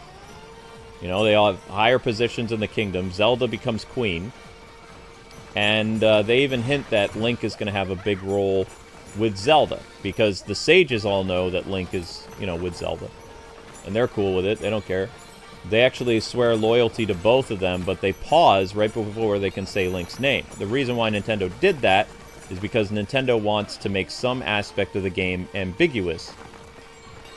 You know, they all have higher positions in the kingdom. Zelda becomes queen. And they even hint that Link is going to have a big role with Zelda. Because the sages all know that Link is, you know, with Zelda. And they're cool with it. They don't care. They actually swear loyalty to both of them, but they pause right before they can say Link's name. The reason why Nintendo did that is because Nintendo wants to make some aspect of the game ambiguous.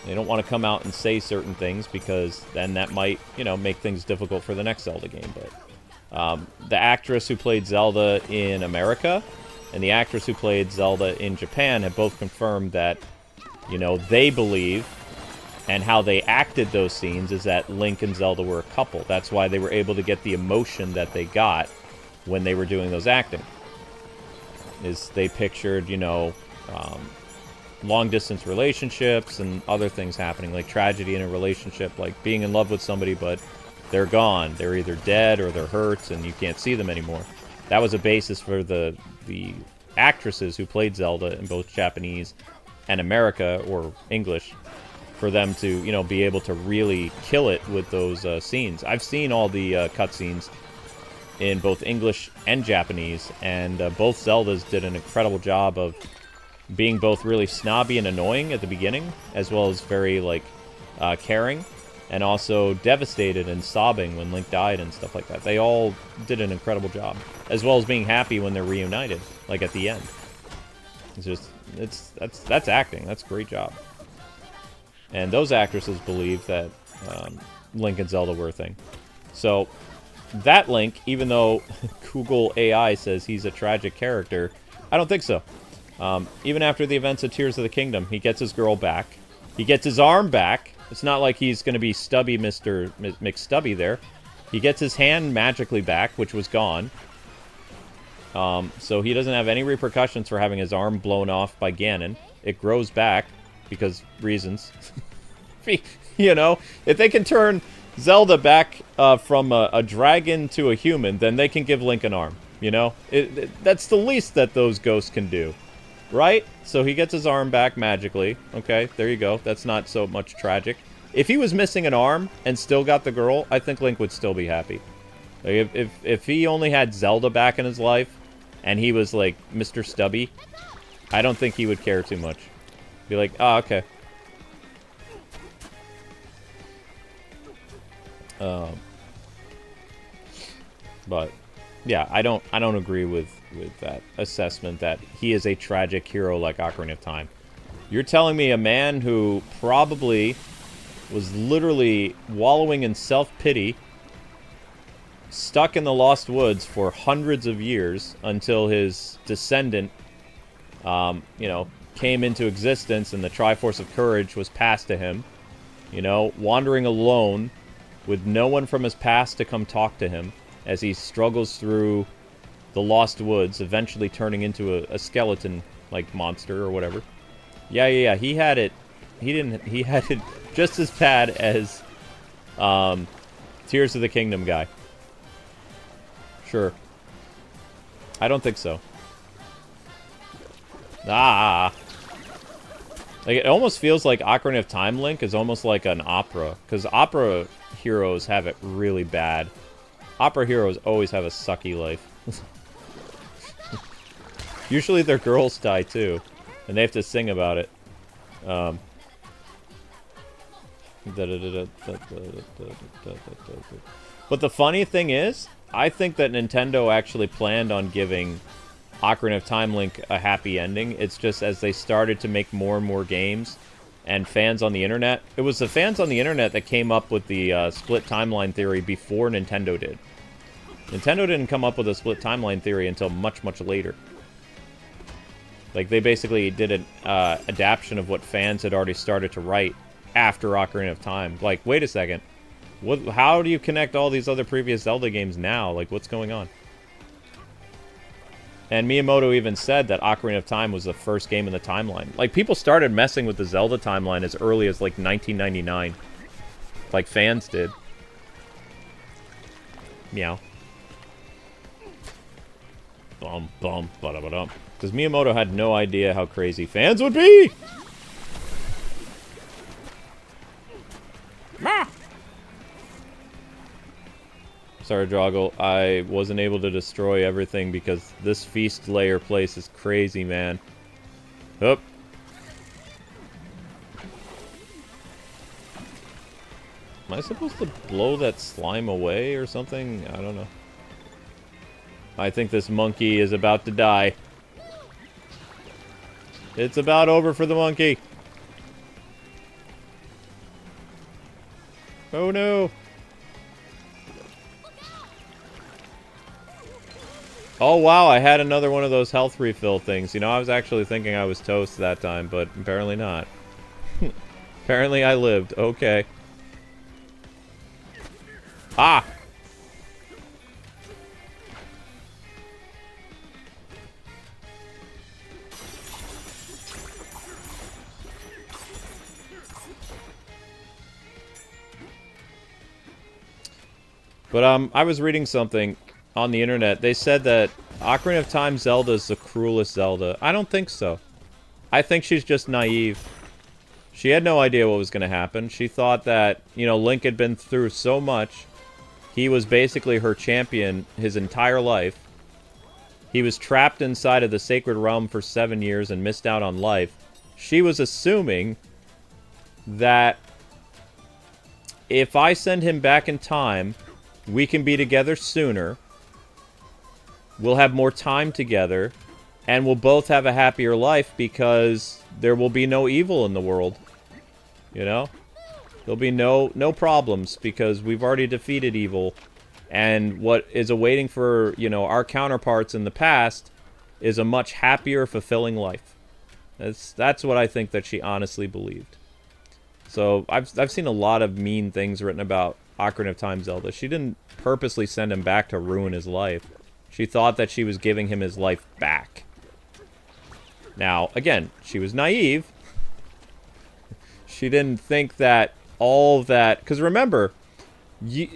They don't want to come out and say certain things because then that might, you know, make things difficult for the next Zelda game. But the actress who played Zelda in America and the actress who played Zelda in Japan have both confirmed that, you know, they believe, and how they acted those scenes is that Link and Zelda were a couple. That's why they were able to get the emotion that they got when they were doing those acting. Is they pictured, you know, long-distance relationships and other things happening, like tragedy in a relationship, like being in love with somebody, but they're gone. They're either dead or they're hurt, and you can't see them anymore. That was a basis for the actresses who played Zelda in both Japanese and America, or English, for them to, you know, be able to really kill it with those scenes. I've seen all the cutscenes in both English and Japanese, and both Zeldas did an incredible job of being both really snobby and annoying at the beginning, as well as very, like, caring, and also devastated and sobbing when Link died and stuff like that. They all did an incredible job, as well as being happy when they're reunited, like at the end. It's just, that's acting. That's a great job. And those actresses believe that Link and Zelda were a thing. So that Link, even though Google AI says he's a tragic character, I don't think so. Even after the events of Tears of the Kingdom, he gets his girl back. He gets his arm back. It's not like he's going to be stubby Mr. McStubby there. He gets his hand magically back, which was gone. So he doesn't have any repercussions for having his arm blown off by Ganon. It grows back because reasons. You know, if they can turn Zelda back from a dragon to a human, then they can give Link an arm. You know, that's the least that those ghosts can do. Right? So he gets his arm back magically. Okay, there you go. That's not so much tragic. If he was missing an arm and still got the girl, I think Link would still be happy. Like if he only had Zelda back in his life, and he was like Mr. Stubby, I don't think he would care too much. Be like, oh, okay. But yeah, I don't agree with that assessment that he is a tragic hero like Ocarina of Time. You're telling me a man who probably was literally wallowing in self-pity, stuck in the Lost Woods for hundreds of years until his descendant, you know, came into existence and the Triforce of Courage was passed to him, you know, wandering alone with no one from his past to come talk to him as he struggles through the Lost Woods, eventually turning into a skeleton-like monster or whatever. Yeah, he had it. He had it just as bad as Tears of the Kingdom guy. Sure. I don't think so. Like, it almost feels like Ocarina of Time Link is almost like an opera, because opera heroes have it really bad. Opera heroes always have a sucky life. Usually their girls die too, and they have to sing about it. But the funny thing is, I think that Nintendo actually planned on giving Ocarina of Time Link a happy ending. It's just as they started to make more and more games, and fans on the internet... It was the fans on the internet that came up with the split timeline theory before Nintendo did. Nintendo didn't come up with a split timeline theory until much, much later. Like, they basically did an adaptation of what fans had already started to write after Ocarina of Time. Like, wait a second. How do you connect all these other previous Zelda games now? Like, what's going on? And Miyamoto even said that Ocarina of Time was the first game in the timeline. Like, people started messing with the Zelda timeline as early as, like, 1999. Like, fans did. Meow. Bum, bum, ba-da-ba-dum. Because Miyamoto had no idea how crazy fans would be! Ah! Sorry, Droggle. I wasn't able to destroy everything because this feast layer place is crazy, man. Hup. Am I supposed to blow that slime away or something? I don't know. I think this monkey is about to die. It's about over for the monkey. Oh no. Oh wow, I had another one of those health refill things. You know, I was actually thinking I was toast that time, but apparently not. Apparently I lived. Okay. Ah! But I was reading something on the internet. They said that Ocarina of Time Zelda is the cruelest Zelda. I don't think so. I think she's just naive. She had no idea what was going to happen. She thought that, you know, Link had been through so much. He was basically her champion his entire life. He was trapped inside of the Sacred Realm for 7 years and missed out on life. She was assuming that if I send him back in time, we can be together sooner. We'll have more time together. And we'll both have a happier life because there will be no evil in the world. You know? There'll be no problems because we've already defeated evil. And what is awaiting for, you know, our counterparts in the past is a much happier, fulfilling life. That's what I think that she honestly believed. So I've seen a lot of mean things written about Ocarina of Time Zelda. She didn't purposely send him back to ruin his life. She thought that she was giving him his life back. Now, again, she was naive. She didn't think that all that... Because remember, you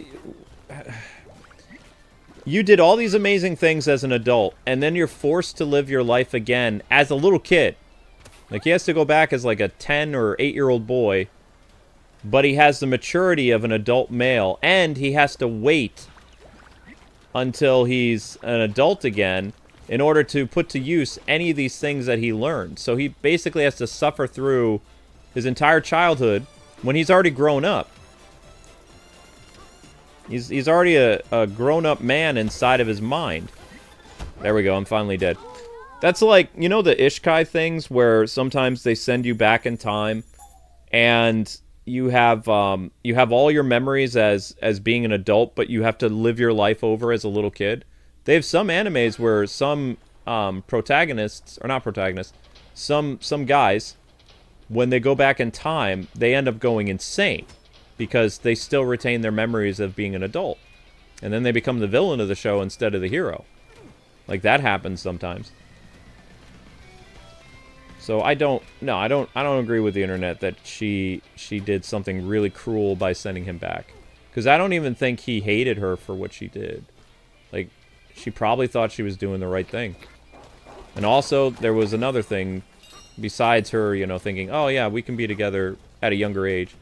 did all these amazing things as an adult, and then you're forced to live your life again as a little kid. Like, he has to go back as like a 10 or 8-year-old boy, but he has the maturity of an adult male, and he has to wait until he's an adult again in order to put to use any of these things that he learned. So he basically has to suffer through his entire childhood when he's already grown up. He's already a grown-up man inside of his mind. There we go, I'm finally dead. That's like, you know the Ishkai things where sometimes they send you back in time and you have all your memories as being an adult, but you have to live your life over as a little kid. They have some animes where some protagonists, or not protagonists, some guys, when they go back in time, they end up going insane because they still retain their memories of being an adult. And then they become the villain of the show instead of the hero. Like, that happens sometimes. So I don't agree with the internet that she did something really cruel by sending him back. Because I don't even think he hated her for what she did. Like, she probably thought she was doing the right thing. And also, there was another thing besides her, you know, thinking, oh yeah, we can be together at a younger age.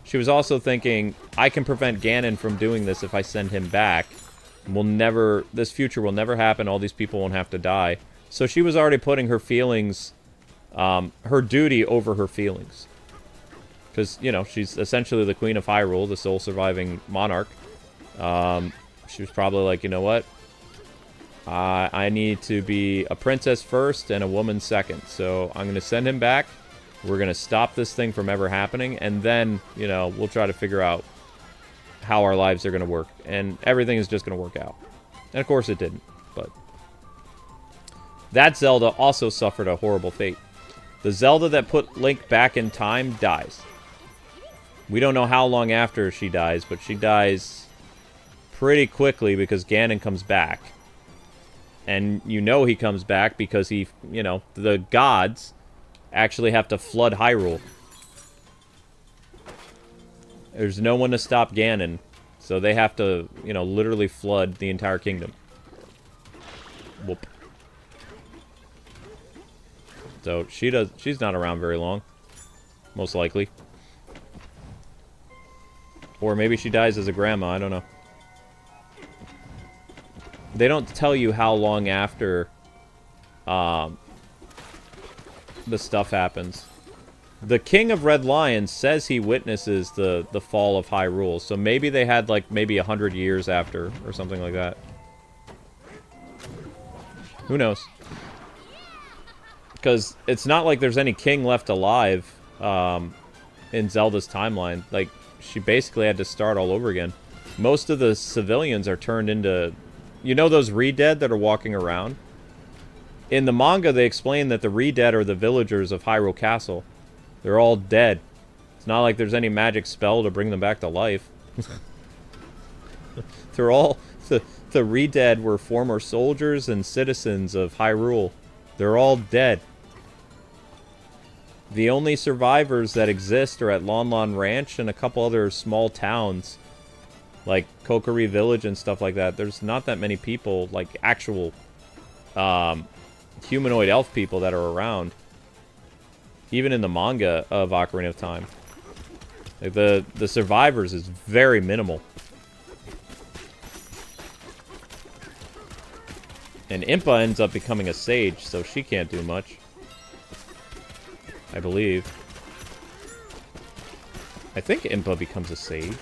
She was also thinking, I can prevent Ganon from doing this if I send him back. This future will never happen, all these people won't have to die. So she was already putting her feelings, her duty over her feelings. Because, you know, she's essentially the Queen of Hyrule, the sole surviving monarch. She was probably like, you know what? I need to be a princess first and a woman second. So I'm going to send him back. We're going to stop this thing from ever happening. And then, you know, we'll try to figure out how our lives are going to work. And everything is just going to work out. And of course it didn't. But that Zelda also suffered a horrible fate. The Zelda that put Link back in time dies. We don't know how long after she dies, but she dies pretty quickly because Ganon comes back. And you know he comes back because he, you know, the gods actually have to flood Hyrule. There's no one to stop Ganon, so they have to, you know, literally flood the entire kingdom. Whoop. So she's not around very long, most likely. Or maybe she dies as a grandma, I don't know. They don't tell you how long after the stuff happens. The King of Red Lion says he witnesses the fall of Hyrule, so maybe they had like maybe 100 years after or something like that. Who knows? Because it's not like there's any king left alive in Zelda's timeline. Like, she basically had to start all over again. Most of the civilians are turned into... You know those Re-Dead that are walking around? In the manga, they explain that the Re-Dead are the villagers of Hyrule Castle. They're all dead. It's not like there's any magic spell to bring them back to life. They're all... The Re-Dead were former soldiers and citizens of Hyrule. They're all dead. The only survivors that exist are at Lon Lon Ranch and a couple other small towns. Like Kokiri Village and stuff like that. There's not that many people, like actual humanoid elf people that are around. Even in the manga of Ocarina of Time. Like the survivors is very minimal. And Impa ends up becoming a sage, so she can't do much. I believe. I think Impa becomes a sage.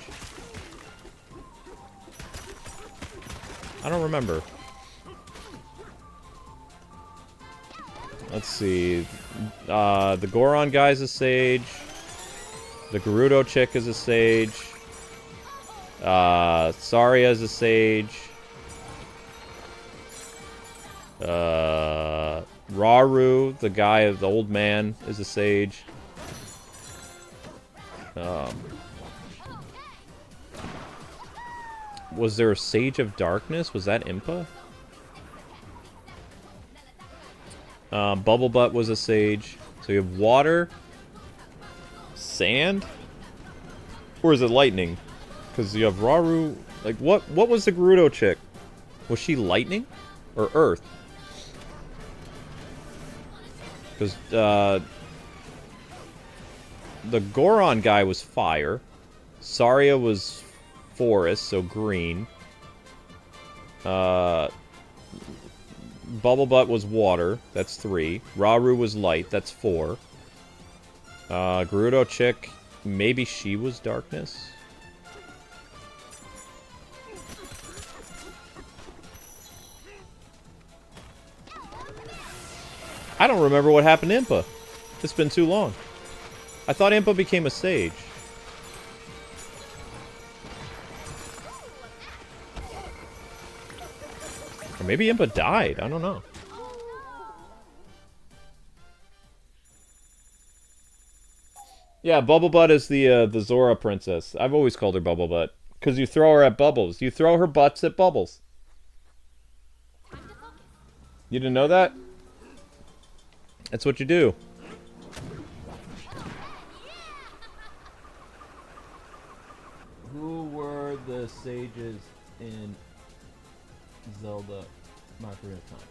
I don't remember. Let's see. The Goron guy's a sage. The Gerudo chick is a sage. Saria's a sage. Raru, the guy, the old man, is a sage. Was there a Sage of Darkness? Was that Impa? Bubble Butt was a sage. So you have water, sand, or is it lightning? Because you have Raru. Like, what was the Gerudo chick? Was she lightning or earth? Because the Goron guy was fire. Saria was forest, so green. Bubble Butt was water. That's 3. Raru was light. That's 4. Gerudo chick, maybe she was darkness. I don't remember what happened to Impa. It's been too long. I thought Impa became a sage. Or maybe Impa died. I don't know. Yeah, Bubble Butt is the Zora princess. I've always called her Bubble Butt. Because you throw her at bubbles. You throw her butts at bubbles. You didn't know that? That's what you do. Who were the sages in Zelda Ocarina of Time?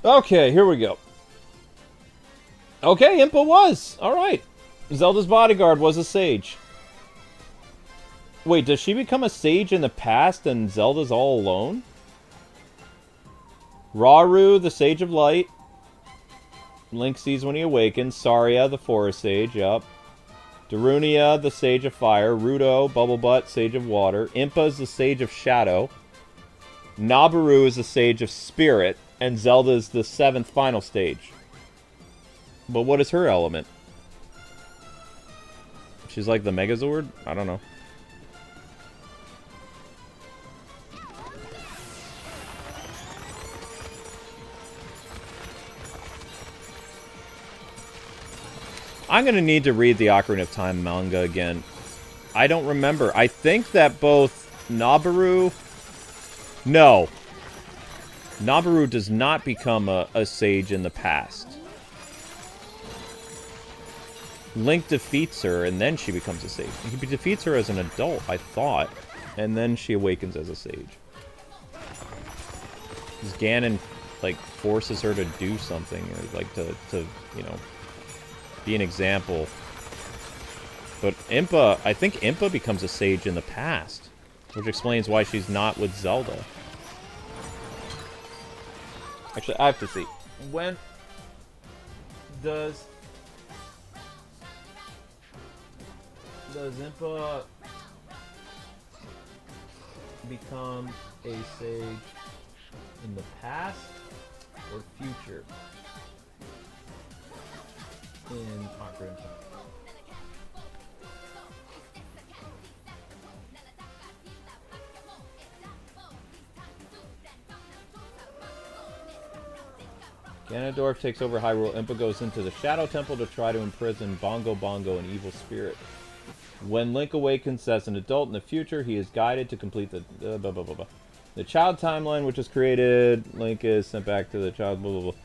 Okay, here we go. Okay, Impa was. Alright. Zelda's bodyguard was a sage. Wait, does she become a sage in the past and Zelda's all alone? Raru, the Sage of Light. Link sees when he awakens. Saria, the Forest Sage, yup. Darunia, the Sage of Fire. Rudo, Bubblebutt, Sage of Water. Impa is the Sage of Shadow. Nabaru is the Sage of Spirit. And Zelda is the 7th final stage. But what is her element? She's like the Megazord? I don't know. I'm going to need to read the Ocarina of Time manga again. I don't remember. I think that both Nabaru... No. Nabaru does not become a sage in the past. Link defeats her, and then she becomes a sage. He defeats her as an adult, I thought. And then she awakens as a sage. Because Ganon, like, forces her to do something. Or, like, to you know... be an example. But Impa, I think Impa becomes a sage in the past. Which explains why she's not with Zelda. Actually, I have to see. When does Impa become a sage in the past or future? In Ocarina of Time. Ganondorf takes over Hyrule. Impa goes into the Shadow Temple to try to imprison Bongo Bongo, an evil spirit. When Link awakens as an adult in the future, he is guided to complete the the child timeline, which is created. Link is sent back to the child. Blah, blah, blah.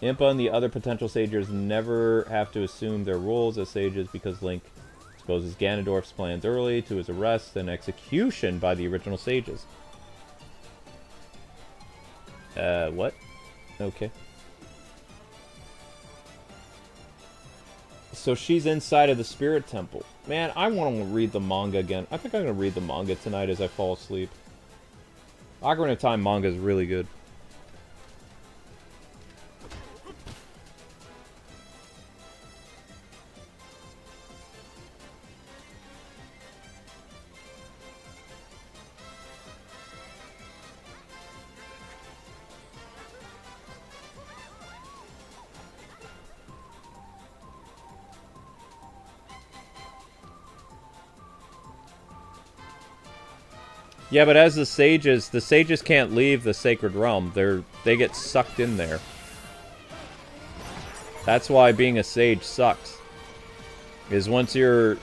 Impa and the other potential sages never have to assume their roles as sages because Link exposes Ganondorf's plans early to his arrest and execution by the original sages. What? Okay. So she's inside of the Spirit Temple. Man, I want to read the manga again. I think I'm going to read the manga tonight as I fall asleep. Ocarina of Time manga is really good. Yeah, but as the sages can't leave the sacred realm. They get sucked in there. That's why being a sage sucks. Is once you're,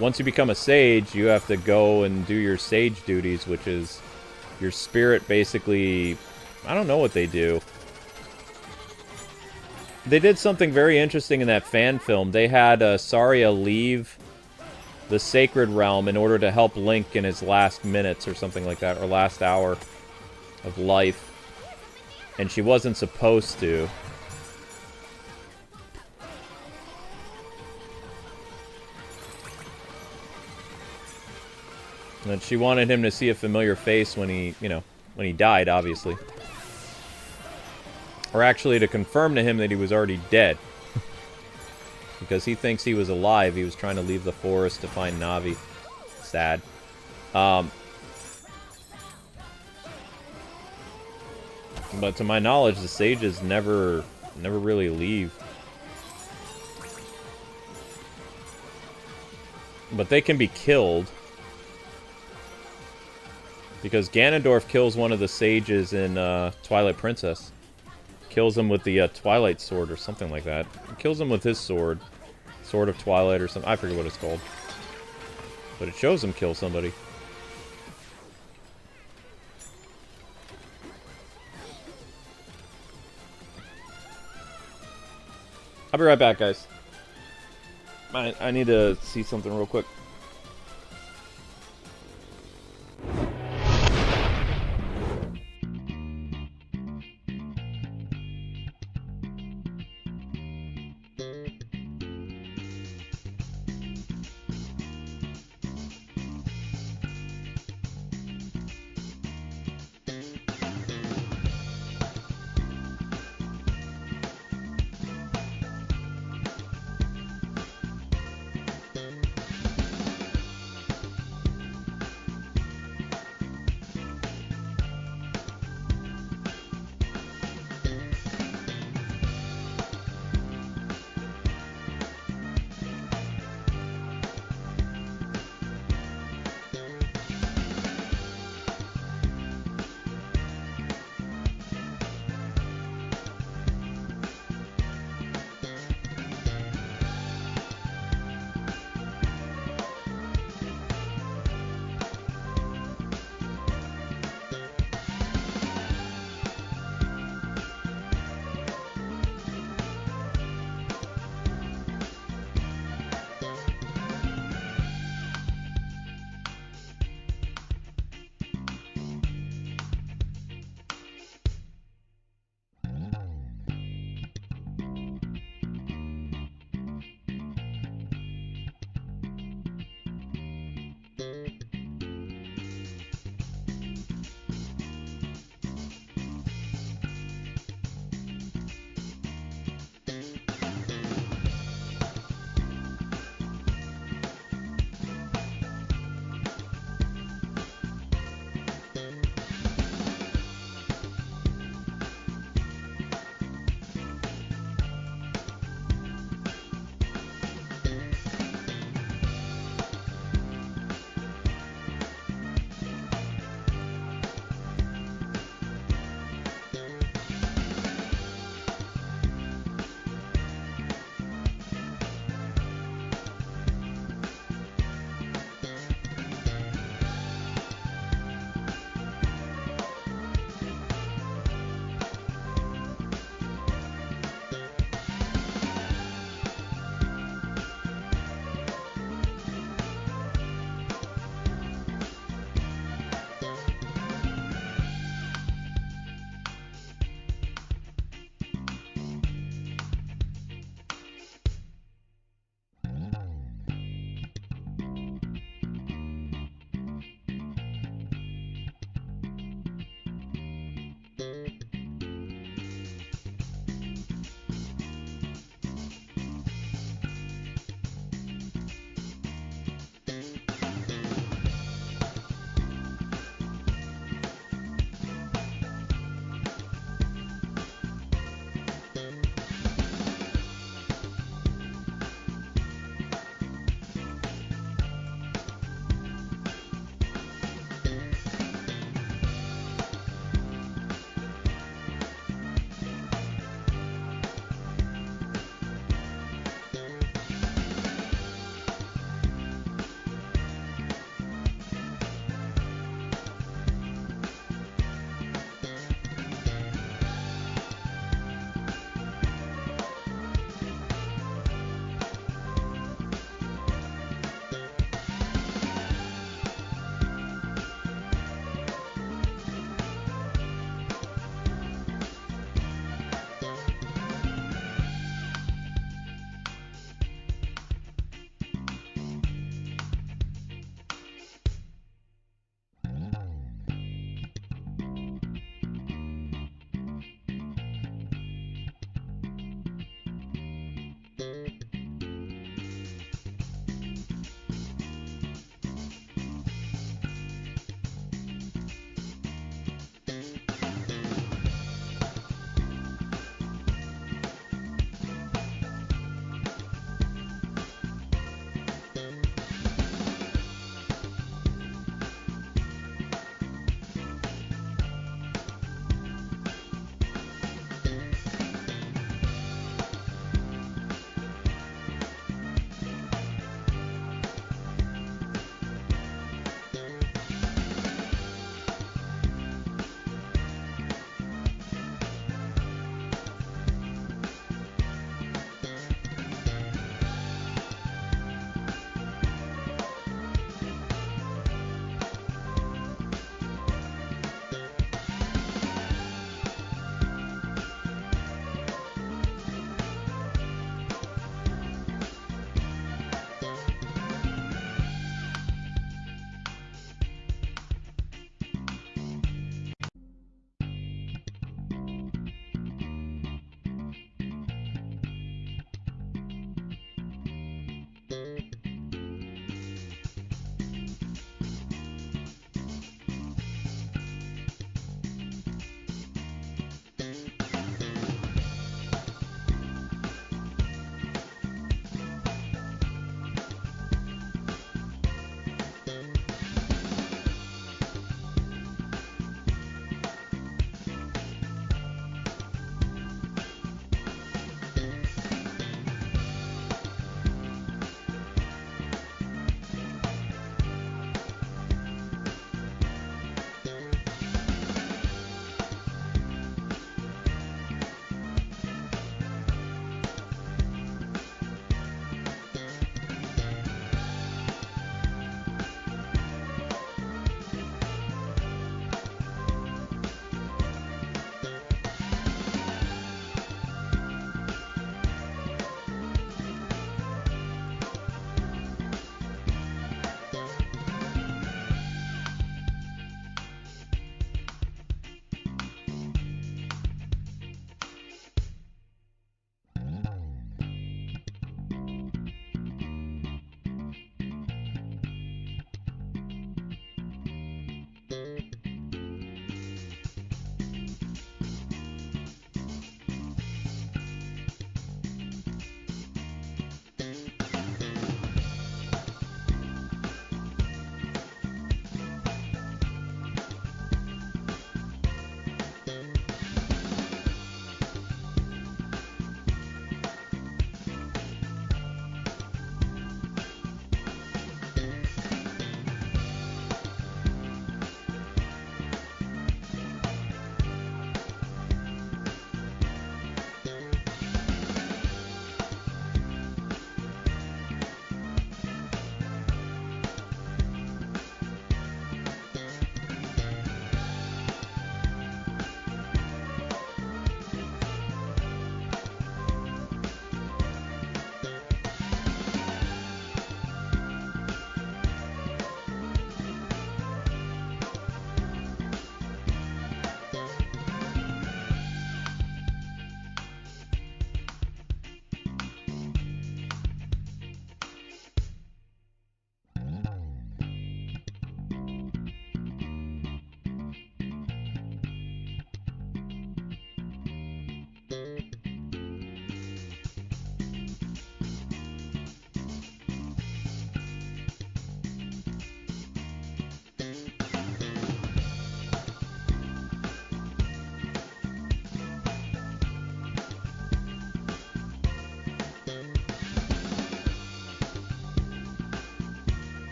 once you become a sage, you have to go and do your sage duties, which is your spirit basically, I don't know what they do. They did something very interesting in that fan film. They had Saria leave the sacred realm in order to help Link in his last minutes or something like that, or last hour of life. And she wasn't supposed to. And she wanted him to see a familiar face when he, when he died, obviously. Or actually to confirm to him that he was already dead. Because he thinks he was alive. He was trying to leave the forest to find Navi. Sad. But to my knowledge, the sages never really leave. But they can be killed. Because Ganondorf kills one of the sages in Twilight Princess. Kills him with the Twilight Sword or something like that. He kills him with his sword. Sword of Twilight or something. I forget what it's called. But it shows him kill somebody. I'll be right back, guys. I need to see something real quick.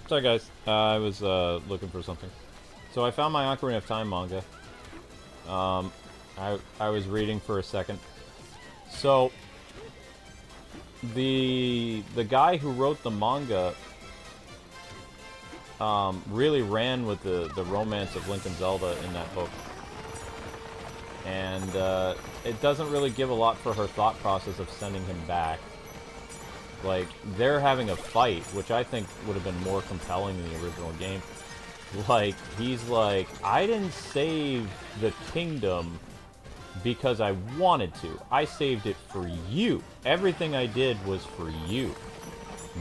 Sorry guys, I was looking for something. So I found my Ocarina of Time manga. I was reading for a second. So the guy who wrote the manga really ran with the romance of Link and Zelda in that book. And it doesn't really give a lot for her thought process of sending him back. Like, they're having a fight, which I think would have been more compelling than the original game. Like, he's like, I didn't save the kingdom because I wanted to. I saved it for you. Everything I did was for you.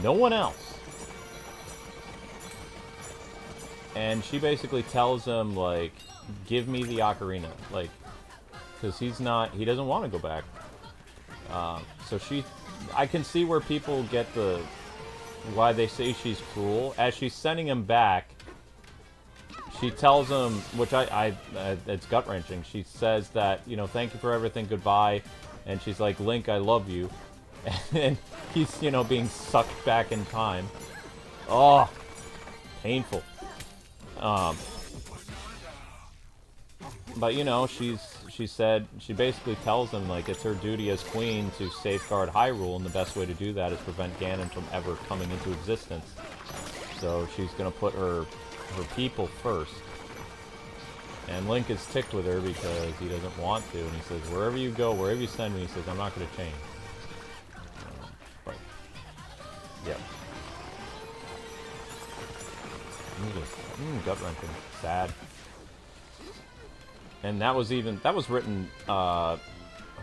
No one else. And she basically tells him, like, give me the ocarina. Like, because he doesn't want to go back. So I can see where people get why they say she's cruel. As she's sending him back, she tells him, which it's gut-wrenching. She says that, you know, thank you for everything, goodbye. And she's like, Link, I love you. And he's, you know, being sucked back in time. Oh, painful. But, you know, she basically tells him, like, it's her duty as queen to safeguard Hyrule, and the best way to do that is prevent Ganon from ever coming into existence. So she's gonna put her people first. And Link is ticked with her because he doesn't want to, and he says, wherever you go, wherever you send me, he says, I'm not gonna change. But, yeah. Gut-wrenching. Sad. And that was written, I'm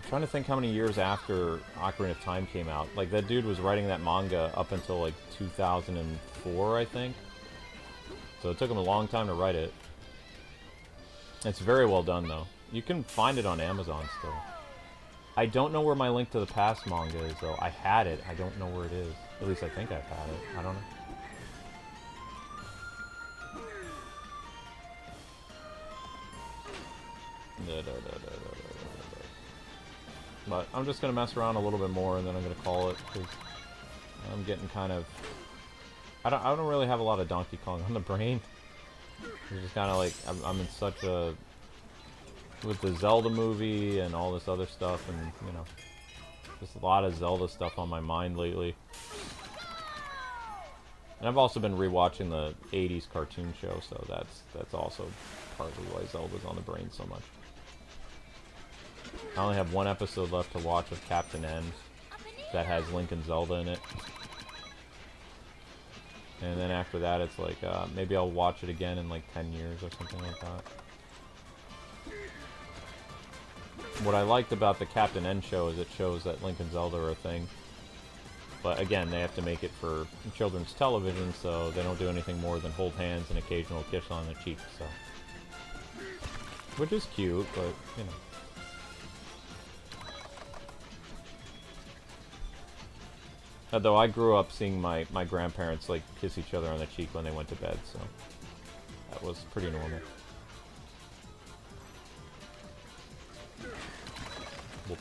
trying to think how many years after Ocarina of Time came out. Like, that dude was writing that manga up until, like, 2004, I think. So it took him a long time to write it. It's very well done, though. You can find it on Amazon still. I don't know where my Link to the Past manga is, though. I had it. I don't know where it is. At least I think I've had it. I don't know. But I'm just going to mess around a little bit more, and then I'm going to call it, because I'm getting kind of... I don't really have a lot of Donkey Kong on the brain. It's just kind of like, I'm in such a... with the Zelda movie and all this other stuff, and, you know, just a lot of Zelda stuff on my mind lately. And I've also been rewatching the 80s cartoon show, so that's also partly why Zelda's on the brain so much. I only have one episode left to watch of Captain N that has Link and Zelda in it. And then after that, it's like, maybe I'll watch it again in like 10 years or something like that. What I liked about the Captain N show is it shows that Link and Zelda are a thing. But again, they have to make it for children's television, so they don't do anything more than hold hands and occasional kiss on the cheek, so. Which is cute, but, you know. Although I grew up seeing my grandparents, like, kiss each other on the cheek when they went to bed, so that was pretty normal. Whoop.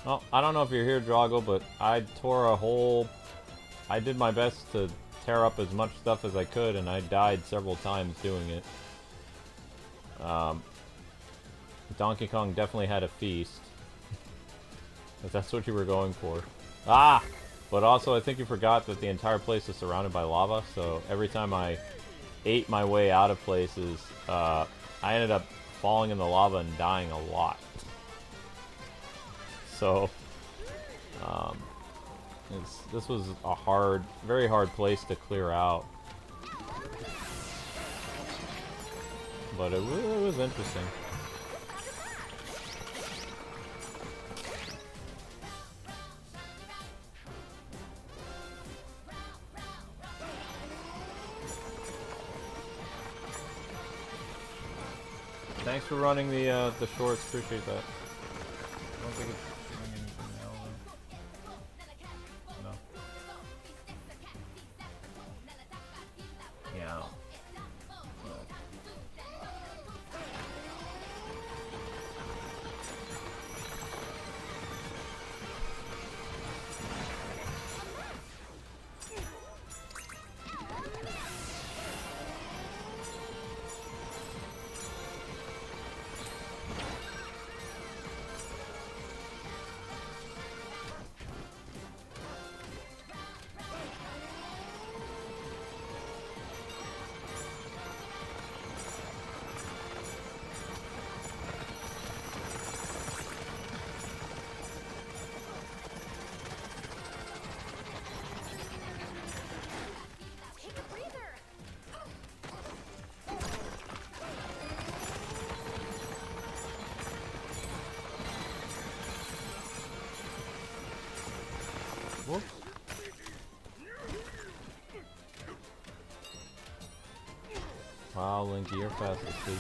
Well, I don't know if you're here, Drago, but I did my best to tear up as much stuff as I could, and I died several times doing it. Donkey Kong definitely had a feast. If that's what you were going for. Ah! But also, I think you forgot that the entire place is surrounded by lava, so every time I ate my way out of places, I ended up falling in the lava and dying a lot. So, this was a very hard place to clear out. But it was interesting. Thanks for running the shorts. Appreciate that. I don't think it's doing anything now. No. Yeah. Whoops. Wow, Link, you're fast asleep.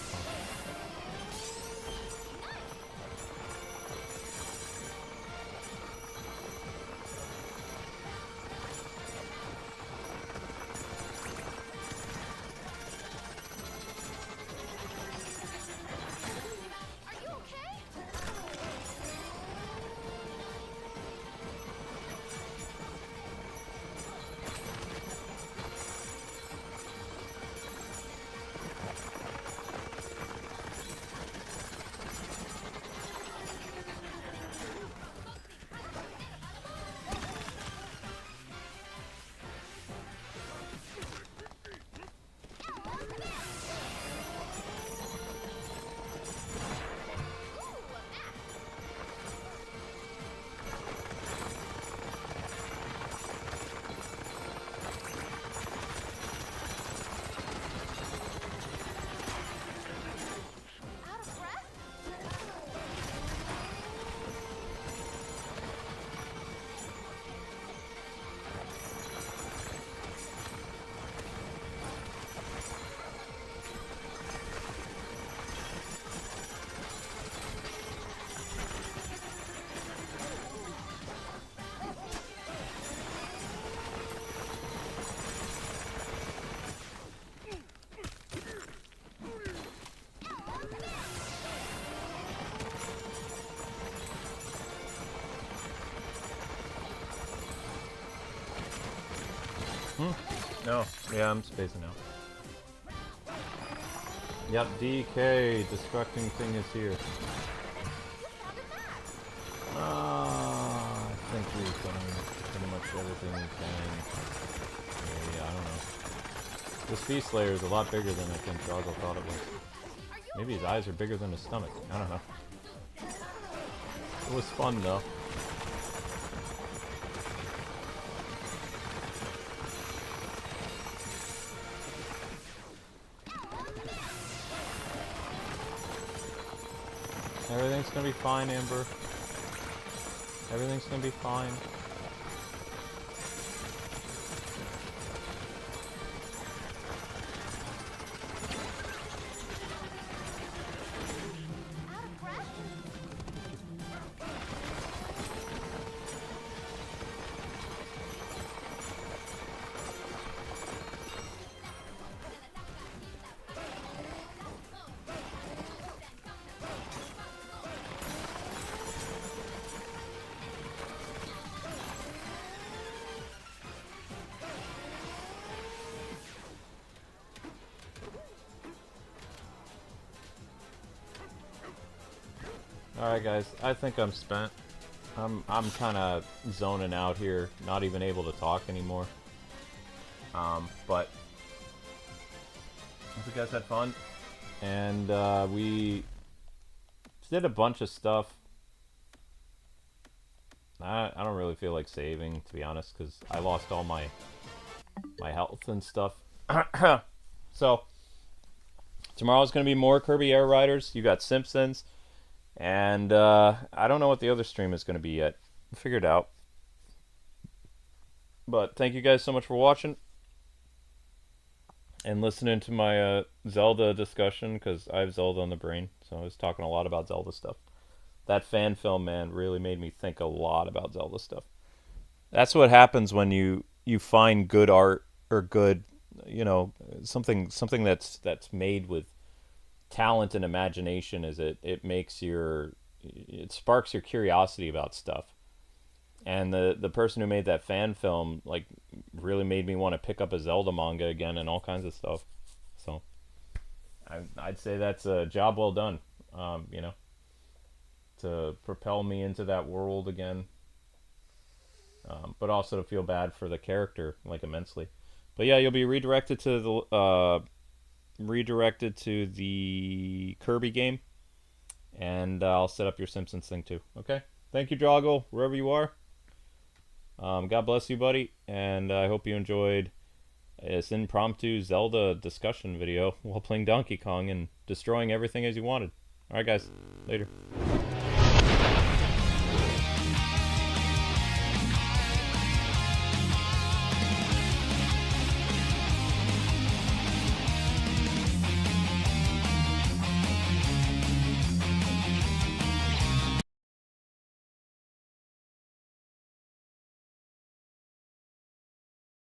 No, yeah, I'm spacing out. Yep, DK, destructing thing is here. I think we've done pretty much everything we can. Yeah, I don't know. This Beast Slayer is a lot bigger than I think Drago thought it was. Maybe his eyes are bigger than his stomach. I don't know. It was fun though. Everything's gonna be fine, Amber. Everything's gonna be fine. Alright guys, I think I'm spent. I'm kind of zoning out here, not even able to talk anymore. But hope you guys had fun, and we did a bunch of stuff. I don't really feel like saving, to be honest, because I lost all my health and stuff. So tomorrow's gonna be more Kirby Air Riders. You got Simpsons. And I don't know what the other stream is going to be yet. We'll figure it out. But thank you guys so much for watching and listening to my Zelda discussion, because I have Zelda on the brain. So I was talking a lot about Zelda stuff. That fan film, man, really made me think a lot about Zelda stuff. That's what happens when you find good art, or good, you know, something that's made with talent and imagination. Is it makes it sparks your curiosity about stuff. And the person who made that fan film, like, really made me want to pick up a Zelda manga again and all kinds of stuff. So I'd say that's a job well done, you know, to propel me into that world again, but also to feel bad for the character, like, immensely. But yeah, you'll be redirected to the Kirby game, and I'll set up your Simpsons thing too. Okay? Thank you, Drago, wherever you are. God bless you, buddy, and I hope you enjoyed this impromptu Zelda discussion video while playing Donkey Kong and destroying everything as you wanted. Alright, guys. Later.